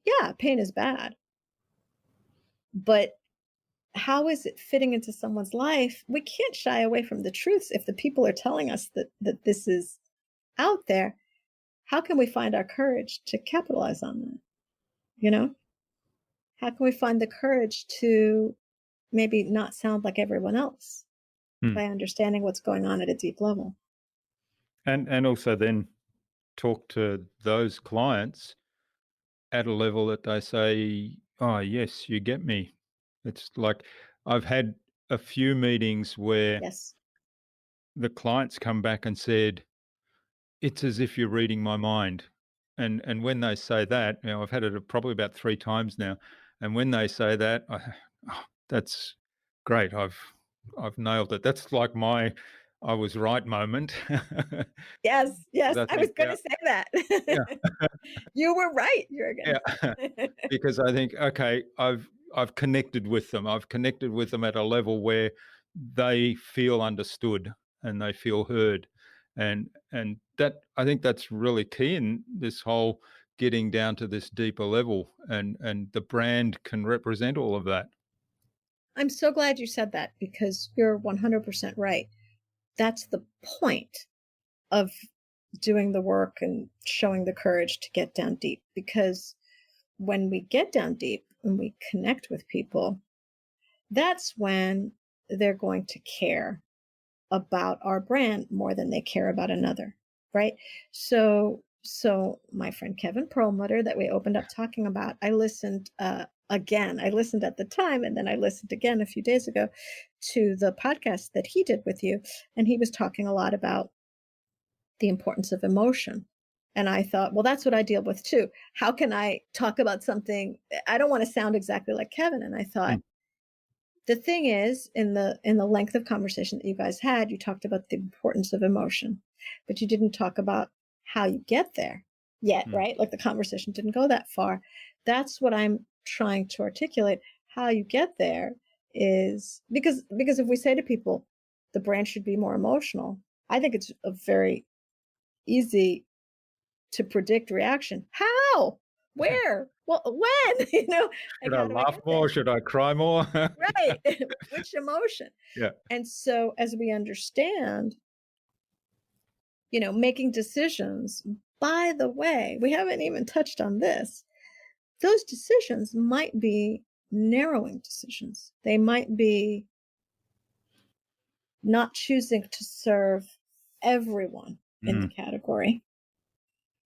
Yeah, pain is bad. But how is it fitting into someone's life? We can't shy away from the truths if the people are telling us that this is out there. How can we find our courage to capitalize on that? You know? How can we find the courage to maybe not sound like everyone else Mm. by understanding what's going on at a deep level? And also then talk to those clients at a level that they say, "Oh, yes, you get me." It's like I've had a few meetings where Yes. the clients come back and said, "It's as if you're reading my mind." And when they say that, I've had it probably about 3 times now, and when they say that, That's great. I've nailed it. That's like my I was right moment. Yes, 'Cause yes, I I think, was going to say that. yeah, You were right, Jurgen. yeah. Because I think, okay, I've connected with them. I've connected with them at a level where they feel understood and they feel heard. And that I think that's really key in this whole getting down to this deeper level, and the brand can represent all of that. I'm so glad you said that because you're 100% right. That's the point of doing the work and showing the courage to get down deep. Because when we get down deep and we connect with people, that's when they're going to care about our brand more than they care about another, right? So my friend Kevin Perlmutter that we opened up talking about, I listened again. I listened at the time, and then I listened again a few days ago to the podcast that he did with you, and he was talking a lot about the importance of emotion. And I thought, well, that's what I deal with too. How can I talk about something? I don't want to sound exactly like Kevin. And I thought, Mm, the thing is, in the length of conversation that you guys had, you talked about the importance of emotion, but you didn't talk about how you get there yet, mm, right? Like the conversation didn't go that far. That's what I'm trying to articulate. How you get there is because if we say to people the brand should be more emotional, I think it's a very easy to predict reaction. How? Where? Well, when? Like Should I how do I laugh get more? there? Should I cry more? Right. Which emotion? Yeah. And so as we understand, making decisions, by the way, we haven't even touched on this. Those decisions might be narrowing decisions. They might be not choosing to serve everyone in the Mm, category.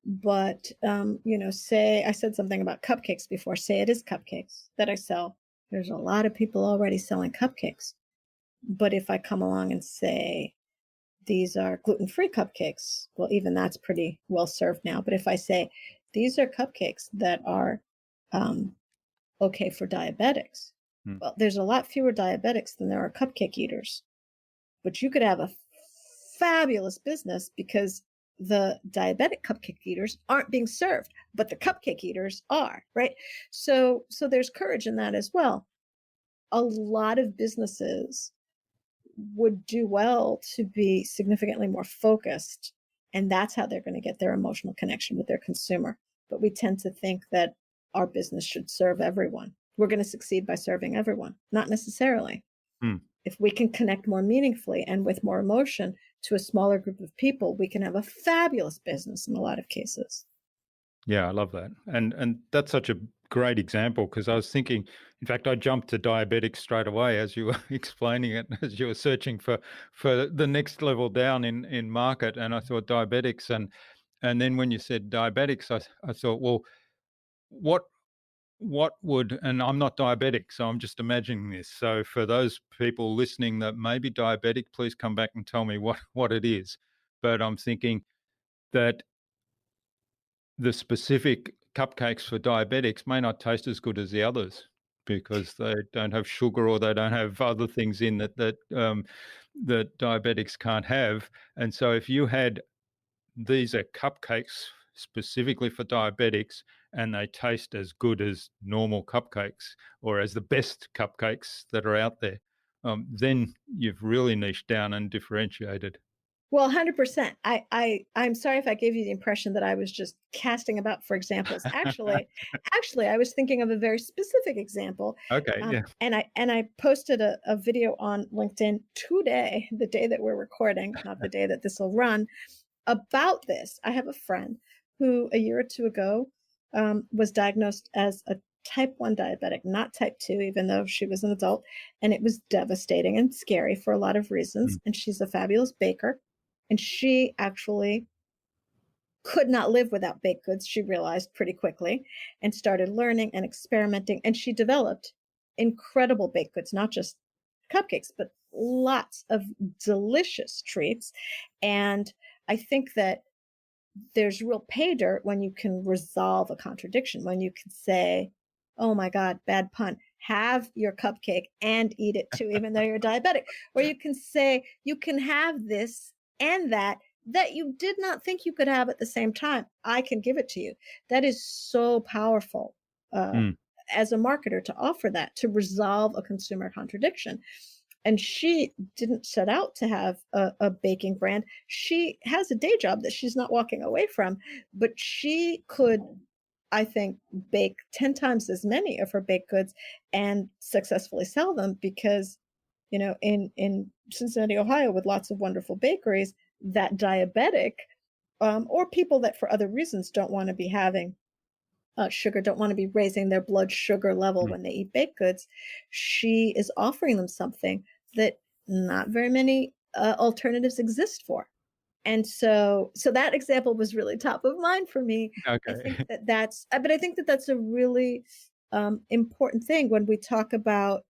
But, say I said something about cupcakes before, say it is cupcakes that I sell. There's a lot of people already selling cupcakes. But if I come along and say, these are gluten-free cupcakes, well, even that's pretty well served now. But if I say, these are cupcakes that are um, okay for diabetics, mm. well, there's a lot fewer diabetics than there are cupcake eaters. But you could have a fabulous business because the diabetic cupcake eaters aren't being served, but the cupcake eaters are, right? So there's courage in that as well. A lot of businesses would do well to be significantly more focused, and that's how they're going to get their emotional connection with their consumer. But we tend to think that our business should serve everyone. We're going to succeed by serving everyone. Not necessarily. Mm. If we can connect more meaningfully and with more emotion to a smaller group of people, we can have a fabulous business in a lot of cases. Yeah, I love that. And that's such a great example because I was thinking, in fact, I jumped to diabetics straight away as you were explaining it, as you were searching for the next level down in market, and I thought diabetics, and then when you said diabetics, I thought, well, what what would, and I'm not diabetic, so I'm just imagining this. So for those people listening that may be diabetic, please come back and tell me what it is. But I'm thinking that the specific cupcakes for diabetics may not taste as good as the others because they don't have sugar or they don't have other things in that diabetics can't have. And so if you had these are cupcakes specifically for diabetics and they taste as good as normal cupcakes or as the best cupcakes that are out there, then you've really niched down and differentiated. Well, 100%. I'm sorry if I gave you the impression that I was just casting about for examples. Actually, I was thinking of a very specific example. Okay, yeah. And I posted a video on LinkedIn today, the day that we're recording, not the day that this will run, about this. I have a friend who a year or two ago was diagnosed as a type 1 diabetic, not type 2, even though she was an adult. And it was devastating and scary for a lot of reasons. Mm, And she's a fabulous baker. And she actually could not live without baked goods, she realized pretty quickly, and started learning and experimenting. And she developed incredible baked goods, not just cupcakes, but lots of delicious treats. And I think that there's real pay dirt when you can resolve a contradiction, when you can say, oh my God, bad pun. have your cupcake and eat it too, even though you're diabetic. Or you can say, you can have this and that you did not think you could have at the same time. I can give it to you. That is so powerful Mm. as a marketer to offer that, to resolve a consumer contradiction. And she didn't set out to have a baking brand. She has a day job that she's not walking away from, but she could, I think, bake 10 times as many of her baked goods and successfully sell them because, in Cincinnati, Ohio, with lots of wonderful bakeries, that diabetic or people that for other reasons don't want to be having sugar, don't want to be raising their blood sugar level Mm. when they eat baked goods, she is offering them something that not very many alternatives exist for. And so that example was really top of mind for me. I think Okay. but I think that that's a really important thing when we talk about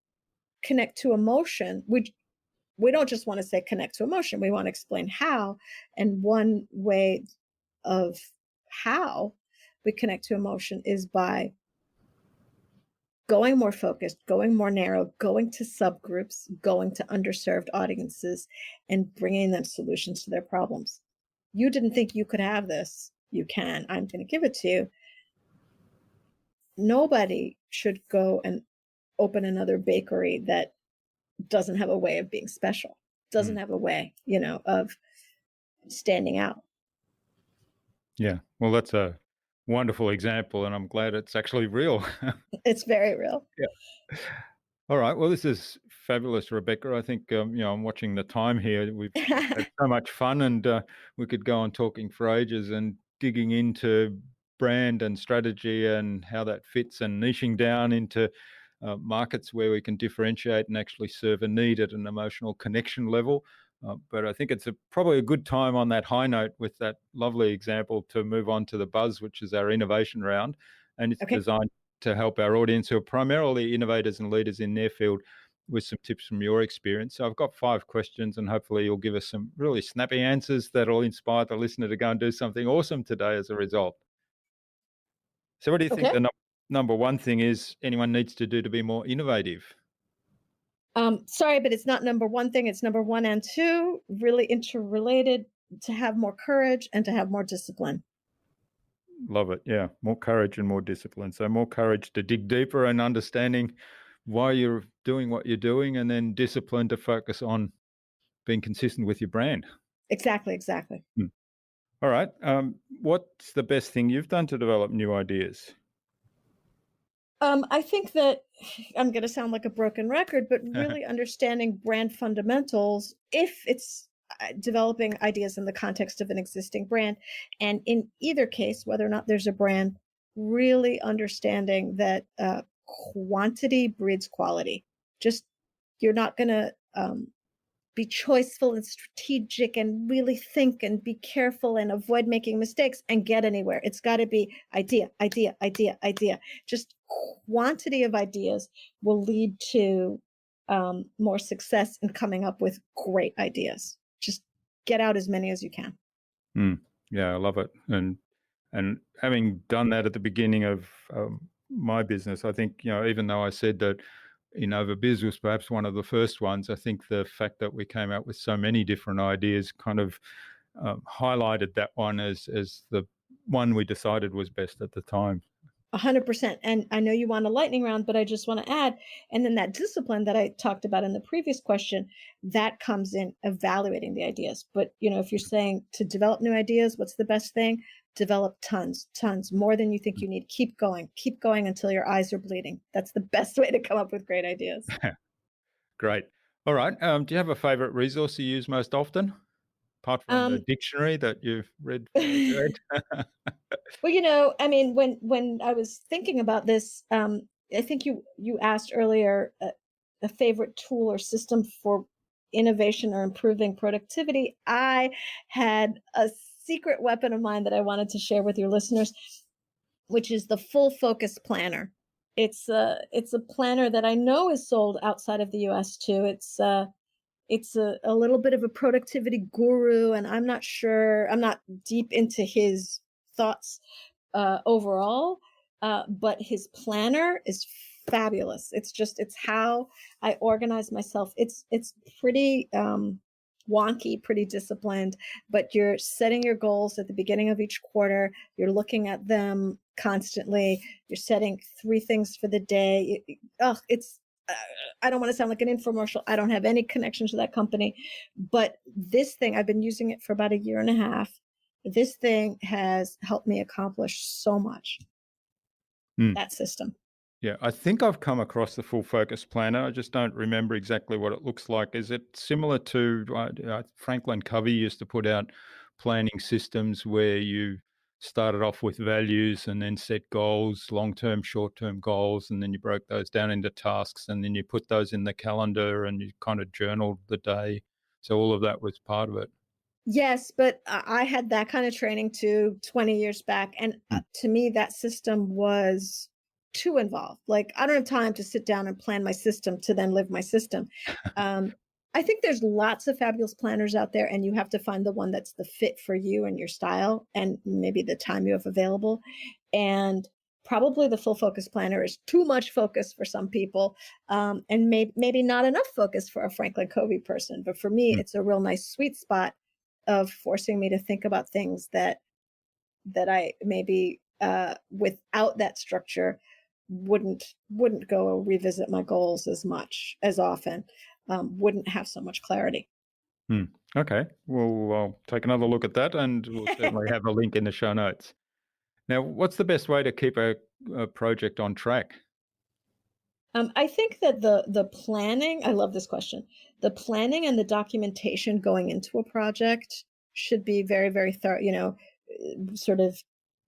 connect to emotion. We don't just want to say connect to emotion. We want to explain how. And one way of how we connect to emotion is by going more focused, going more narrow, going to subgroups, going to underserved audiences, and bringing them solutions to their problems. You didn't think you could have this. You can. I'm going to give it to you. Nobody should go and open another bakery that doesn't have a way of being special, doesn't Mm. have a way, of standing out. Yeah. Well, that's a wonderful example, and I'm glad it's actually real. It's very real. Yeah. All right. Well, this is fabulous, Rebecca. I think I'm watching the time here. We've had so much fun, and we could go on talking for ages and digging into brand and strategy and how that fits, and niching down into markets where we can differentiate and actually serve a need at an emotional connection level. But I think it's probably a good time on that high note with that lovely example to move on to the buzz, which is our innovation round, and it's Okay. designed to help our audience who are primarily innovators and leaders in their field with some tips from your experience. So I've got 5 questions, and hopefully you'll give us some really snappy answers that'll inspire the listener to go and do something awesome today as a result. So what do you think Okay. the number one thing is anyone needs to do to be more innovative? Sorry, but it's not number one thing. It's number one and two, really interrelated, to have more courage and to have more discipline. Love it. Yeah. More courage and more discipline. So more courage to dig deeper and understanding why you're doing what you're doing, and then discipline to focus on being consistent with your brand. Exactly, exactly. Hmm. All right. What's the best thing you've done to develop new ideas? I think that I'm going to sound like a broken record, but really understanding brand fundamentals, if it's developing ideas in the context of an existing brand, and in either case, whether or not there's a brand, really understanding that quantity breeds quality. Just you're not going to be choiceful and strategic and really think and be careful and avoid making mistakes and get anywhere. It's got to be idea, idea, idea, idea. Just quantity of ideas will lead to more success in coming up with great ideas. Just get out as many as you can. Mm, yeah, I love it. And having done that at the beginning of my business, I think, even though I said that InnovaBuzz was perhaps one of the first ones, I think the fact that we came out with so many different ideas kind of highlighted that one as the one we decided was best at the time. 100%. And I know you want a lightning round, but I just want to add, and then that discipline that I talked about in the previous question, that comes in evaluating the ideas. But, if you're saying to develop new ideas, what's the best thing? Develop tons, more than you think you need. Keep going until your eyes are bleeding. That's the best way to come up with great ideas. Great. All right. Do you have a favorite resource you use most often, apart from the Um, dictionary that you've read? Well, I mean, when I was thinking about this, I think you asked earlier a favorite tool or system for innovation or improving productivity. I had a secret weapon of mine that I wanted to share with your listeners, which is the Full Focus Planner. It's a planner that I know is sold outside of the U.S. too. It's a little bit of a productivity guru, and I'm not deep into his thoughts overall, but his planner is fabulous. It's how I organize myself. It's pretty wonky, pretty disciplined, but you're setting your goals at the beginning of each quarter. You're looking at them constantly. You're setting 3 things for the day. It's uh, I don't want to sound like an infomercial. I don't have any connection to that company, but this thing, I've been using it for about a year and a half. This thing has helped me accomplish so much. Mm. That system. Yeah, I think I've come across the full focus planner. I just don't remember exactly what it looks like. Is it similar to Franklin Covey used to put out planning systems where you started off with values and then set goals, long-term, short-term goals, and then you broke those down into tasks and then you put those in the calendar and you kind of journaled the day. So all of that was part of it. Yes, but I had that kind of training too 20 years back. And Mm. to me, that system was too involved. Like, I don't have time to sit down and plan my system to then live my system. Um, I think there's lots of fabulous planners out there, and you have to find the one that's the fit for you and your style and maybe the time you have available. And probably the full focus planner is too much focus for some people, and maybe not enough focus for a Franklin Covey person. But for me, Mm. it's a real nice sweet spot of forcing me to think about things that I maybe without that structure wouldn't go revisit my goals as much as often, wouldn't have so much clarity. Hmm. Okay. Well, I'll take another look at that and we'll certainly have a link in the show notes. Now, what's the best way to keep a project on track? I think that the planning, I love this question. The planning and the documentation going into a project should be very, very thorough, sort of.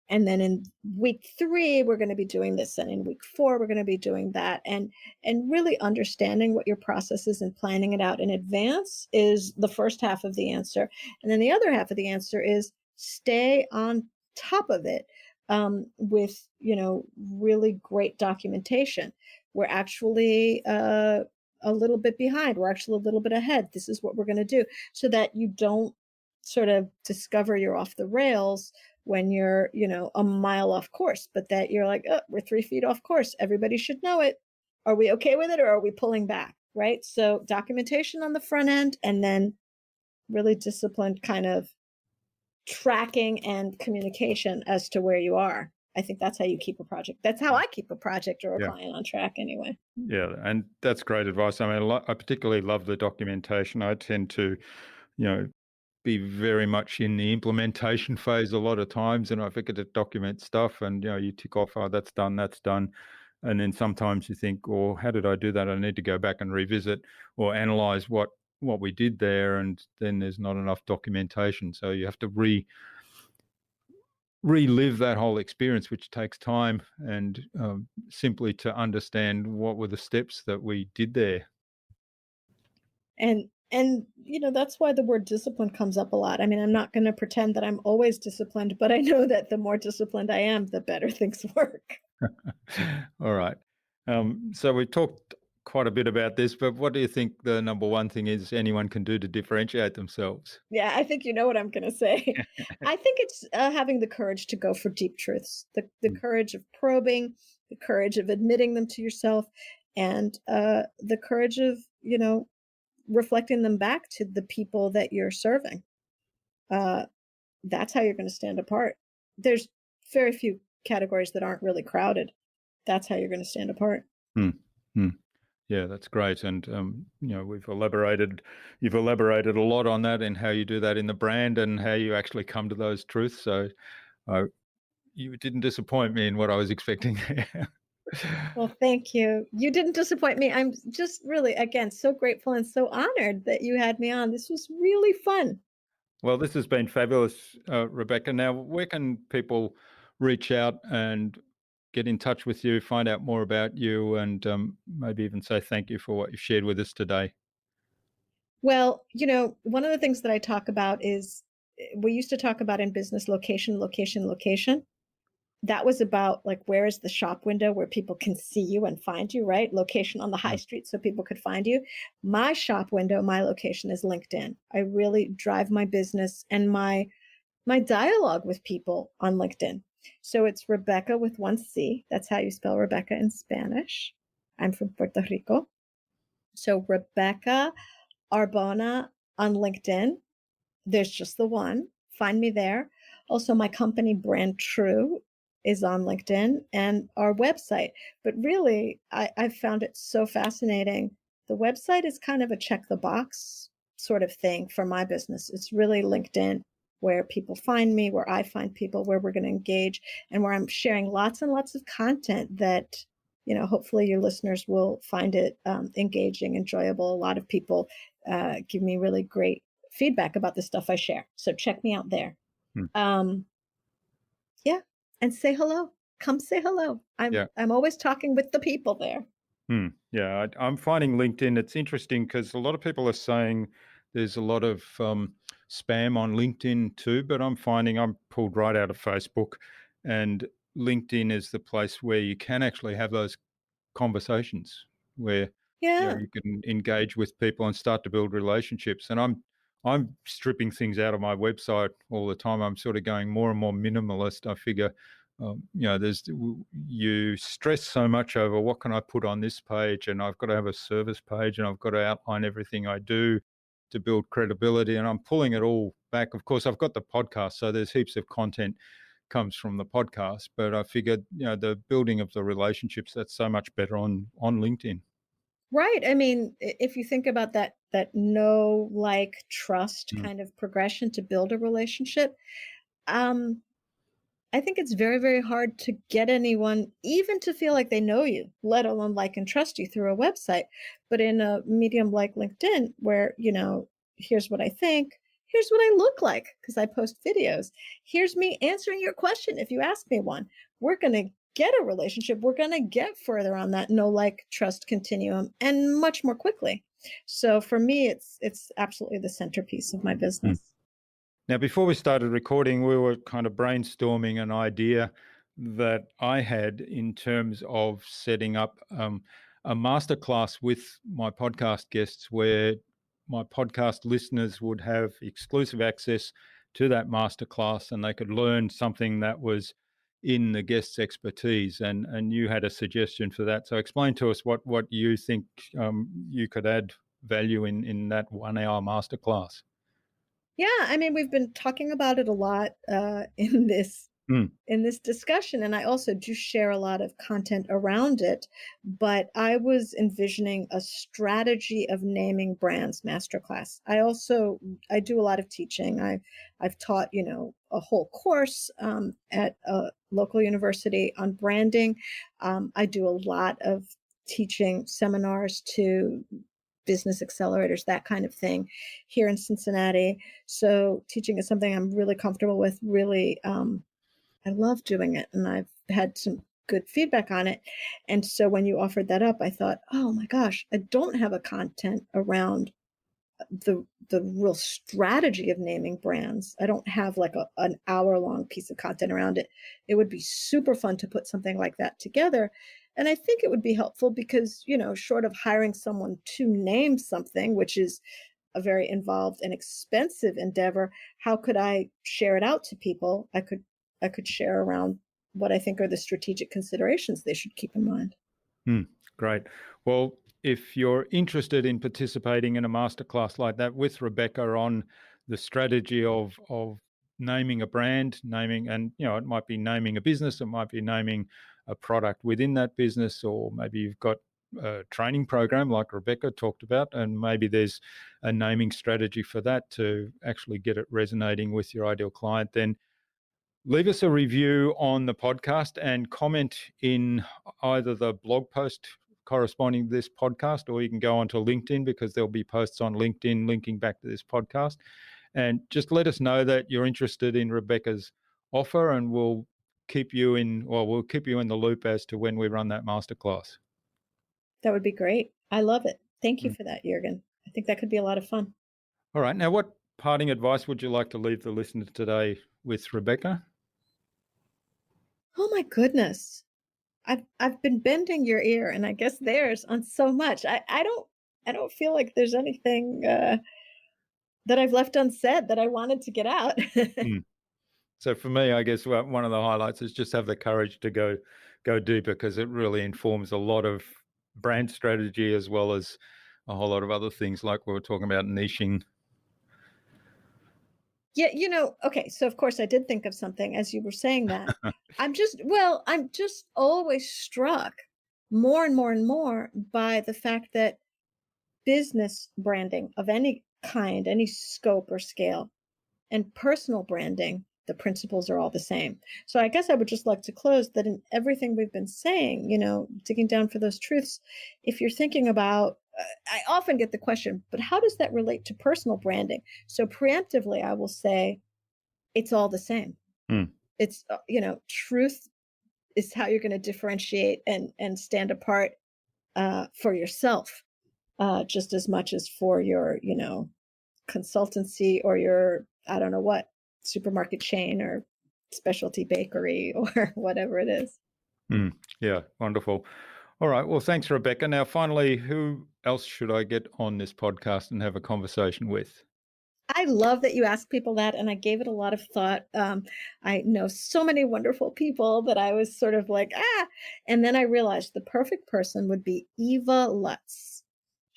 And then in week 3, we're going to be doing this. And in week 4, we're going to be doing that. And really understanding what your process is and planning it out in advance is the first half of the answer. And then the other half of the answer is stay on top of it, with, really great documentation. We're actually a little bit behind. We're actually a little bit ahead. This is what we're going to do, so that you don't sort of discover you're off the rails when you're, a mile off course, but that you're like, oh, we're 3 feet off course. Everybody should know it. Are we okay with it, or are we pulling back? Right. So documentation on the front end, and then really disciplined kind of tracking and communication as to where you are. I think that's how you keep a project. That's how I keep a project or a Yeah. client on track anyway. Yeah. And that's great advice. I mean, I particularly love the documentation. I tend to, you know, be very much in the implementation phase a lot of times, and I forget to document stuff and, you tick off, oh, that's done, that's done. And then sometimes you think, oh, how did I do that? I need to go back and revisit or analyze what we did there, and then there's not enough documentation. So you have to relive that whole experience, which takes time, and simply to understand what were the steps that we did there. And that's why the word discipline comes up a lot. I mean, I'm not going to pretend that I'm always disciplined, but I know that the more disciplined I am, the better things work. All right. So we talked quite a bit about this, but what do you think the number one thing is anyone can do to differentiate themselves? Yeah, I think you know what I'm going to say. I think it's having the courage to go for deep truths, the Mm. courage of probing, the courage of admitting them to yourself, and the courage of, reflecting them back to the people that you're serving. Uh, that's how you're going to stand apart. There's very few categories that aren't really crowded. That's how you're going to stand apart. Mm. Mm. Yeah, that's great. And, you've elaborated a lot on that and how you do that in the brand and how you actually come to those truths. So uh, you didn't disappoint me in what I was expecting. Well, thank you. You didn't disappoint me. I'm just really, again, so grateful and so honored that you had me on. This was really fun. Well, this has been fabulous, Rebecca. Now, where can people reach out and get in touch with you, find out more about you, and maybe even say thank you for what you've shared with us today? Well, one of the things that I talk about is we used to talk about in business location, location, location. That was about like, where is the shop window where people can see you and find you, right? Location on the high Mm. street so people could find you. My shop window, my location is LinkedIn. I really drive my business and my dialogue with people on LinkedIn. So it's Rebecca with 1 C. That's how you spell Rebecca in Spanish. I'm from Puerto Rico. So Rebeca Arbona on LinkedIn. There's just the one. Find me there. Also, my company, BrandTrue, is on LinkedIn and our website. But really, I've found it so fascinating. The website is kind of a check the box sort of thing for my business. It's really LinkedIn where people find me, where I find people, where we're going to engage, and where I'm sharing lots and lots of content that, hopefully your listeners will find it engaging, enjoyable. A lot of people give me really great feedback about the stuff I share. So check me out there. Yeah. And say hello. Come say hello. I'm always talking with the people there. Yeah, I'm finding LinkedIn, it's interesting because a lot of people are saying there's a lot of spam on LinkedIn too, but I'm finding I'm pulled right out of Facebook, and LinkedIn is the place where you can actually have those conversations where you can engage with people and start to build relationships. And I'm stripping things out of my website all the time. I'm sort of going more and more minimalist. I figure, you stress so much over what can I put on this page, and I've got to have a service page, and I've got to outline everything I do to build credibility. And I'm pulling it all back. Of course, I've got the podcast, so there's heaps of content comes from the podcast, but I figured, the building of the relationships, that's so much better on LinkedIn. Right. I mean, if you think about that know, like, trust kind of progression to build a relationship, I think it's very, very hard to get anyone even to feel like they know you, let alone like and trust you through a website. But in a medium like LinkedIn, where, here's what I think, here's what I look like because I post videos, here's me answering your question if you ask me one, we're going to get a relationship. We're going to get further on that know, like, trust continuum and much more quickly. So for me, it's absolutely the centerpiece of my business. Now, before we started recording, we were kind of brainstorming an idea that I had in terms of setting up a masterclass with my podcast guests where my podcast listeners would have exclusive access to that masterclass and they could learn something that was in the guest's expertise. And you had a suggestion for that. So explain to us what you think you could add value in that 1 hour masterclass. Yeah, I mean, we've been talking about it a lot in this discussion, and I also do share a lot of content around it. But I was envisioning a strategy of naming brands masterclass. I do a lot of teaching. I've taught a whole course at a local university on branding. I do a lot of teaching seminars to business accelerators, that kind of thing, here in Cincinnati. So teaching is something I'm really comfortable with. Really, I love doing it, and I've had some good feedback on it. And so when you offered that up, I thought, oh my gosh, I don't have a content around the real strategy of naming brands. I don't have like an hour-long piece of content around it. It would be super fun to put something like that together. And I think it would be helpful because, short of hiring someone to name something, which is a very involved and expensive endeavor, how could I share it out to people? I could share around what I think are the strategic considerations they should keep in mind. Great. Well, if you're interested in participating in a masterclass like that with Rebeca on the strategy of naming a brand, and it might be naming a business, it might be naming a product within that business, or maybe you've got a training program like Rebeca talked about, and maybe there's a naming strategy for that to actually get it resonating with your ideal client, then leave us a review on the podcast and comment in either the blog post corresponding to this podcast, or you can go onto LinkedIn because there'll be posts on LinkedIn linking back to this podcast. And just let us know that you're interested in Rebeca's offer, and we'll keep you in the loop as to when we run that masterclass. That would be great. I love it. Thank you for that, Jürgen. I think that could be a lot of fun. All right. Now, what parting advice would you like to leave the listeners today with, Rebeca? Oh my goodness. I've been bending your ear, and I guess theirs, on so much. I don't feel like there's anything that I've left unsaid that I wanted to get out. So for me, I guess one of the highlights is just have the courage to go deeper, because it really informs a lot of brand strategy as well as a whole lot of other things like we were talking about niching. Yeah, okay, so of course I did think of something as you were saying that. I'm just always struck more and more and more by the fact that business branding of any kind, any scope or scale, and personal branding, the principles are all the same. So I guess I would just like to close that in everything we've been saying, digging down for those truths, if you're thinking about, I often get the question, but how does that relate to personal branding? So preemptively, I will say it's all the same. It's, truth is how you're going to differentiate and stand apart for yourself, just as much as for your, consultancy or your, I don't know what, supermarket chain or specialty bakery or whatever it is. Yeah, wonderful. All right. Well, thanks, Rebecca. Now, finally, who else should I get on this podcast and have a conversation with? I love that you ask people that, and I gave it a lot of thought. I know so many wonderful people that I was sort of like, and then I realized the perfect person would be Eva Lutz.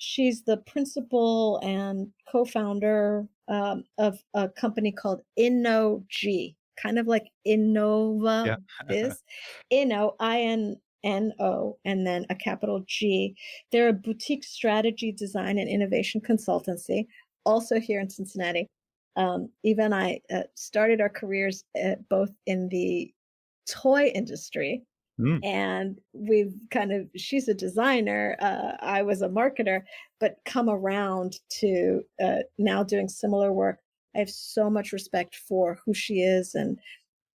She's the principal and co-founder of a company called InnoG, kind of like InnovaBuzz, Inno, INNO, and then a capital G. They're a boutique strategy, design, and innovation consultancy, also here in Cincinnati. Eva and I started our careers both in the toy industry, and she's a designer, I was a marketer, but come around to now doing similar work. I have so much respect for who she is and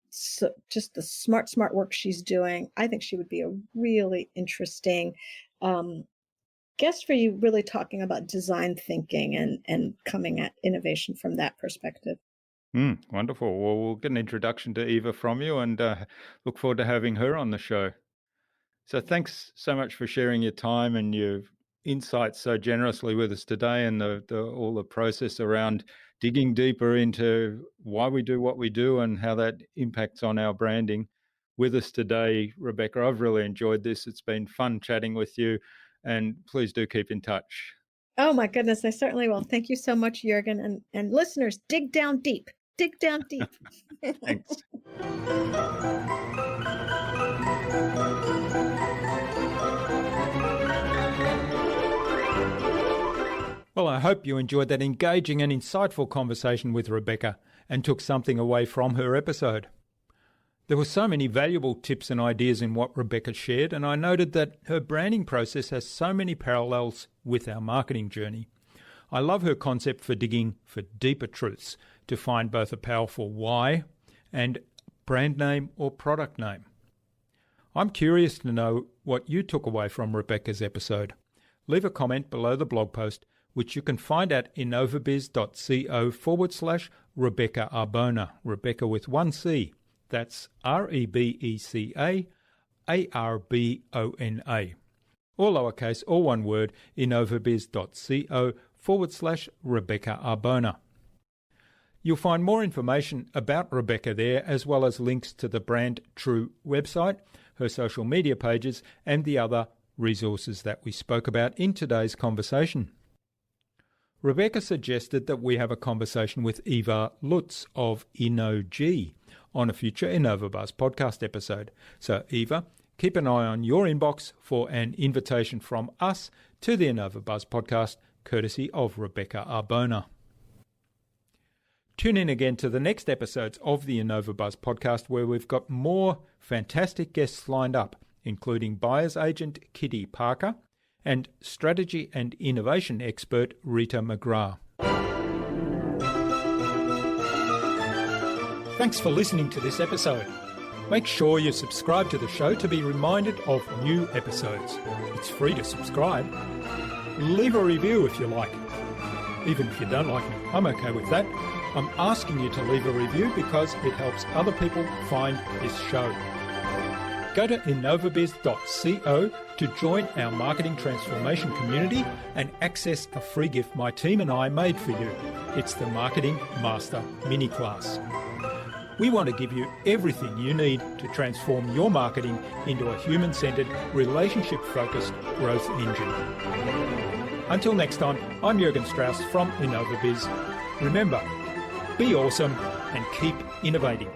so just the smart work she's doing. I think she would be a really interesting guest for you, really talking about design thinking and coming at innovation from that perspective. Wonderful. Well, we'll get an introduction to Eva from you and look forward to having her on the show. So thanks so much for sharing your time and your insights so generously with us today, and all the process around digging deeper into why we do what we do and how that impacts on our branding. With us today, Rebecca, I've really enjoyed this. It's been fun chatting with you, and please do keep in touch. Oh my goodness, I certainly will. Thank you so much, Jürgen, and listeners, dig down deep. Dig down deep. Thanks. Well, I hope you enjoyed that engaging and insightful conversation with Rebecca and took something away from her episode. There were so many valuable tips and ideas in what Rebecca shared, and I noted that her branding process has so many parallels with our marketing journey. I love her concept for digging for deeper truths to find both a powerful why and brand name or product name. I'm curious to know what you took away from Rebecca's episode. Leave a comment below the blog post, which you can find at innovabiz.co/Rebeca Arbona, Rebecca with one C. That's REBECA ARBONA. All lowercase, all one word, innovabiz.co/Rebeca Arbona. You'll find more information about Rebecca there, as well as links to the BrandTrue website, her social media pages, and the other resources that we spoke about in today's conversation. Rebecca suggested that we have a conversation with Eva Lutz of InnoG on a future InnovaBuzz podcast episode. So, Eva, keep an eye on your inbox for an invitation from us to the InnovaBuzz podcast, courtesy of Rebeca Arbona. Tune in again to the next episodes of the InnovaBuzz podcast, where we've got more fantastic guests lined up, including buyer's agent Kitty Parker and strategy and innovation expert Rita McGrath. Thanks for listening to this episode. Make sure you subscribe to the show to be reminded of new episodes. It's free to subscribe. Leave a review if you like. Even if you don't like me, I'm okay with that. I'm asking you to leave a review because it helps other people find this show. Go to innovabiz.co to join our marketing transformation community and access a free gift my team and I made for you. It's the Marketing Master Mini Class. We want to give you everything you need to transform your marketing into a human-centred, relationship-focused growth engine. Until next time, I'm Jürgen Strauss from InnovaBuzz. Remember, be awesome and keep innovating.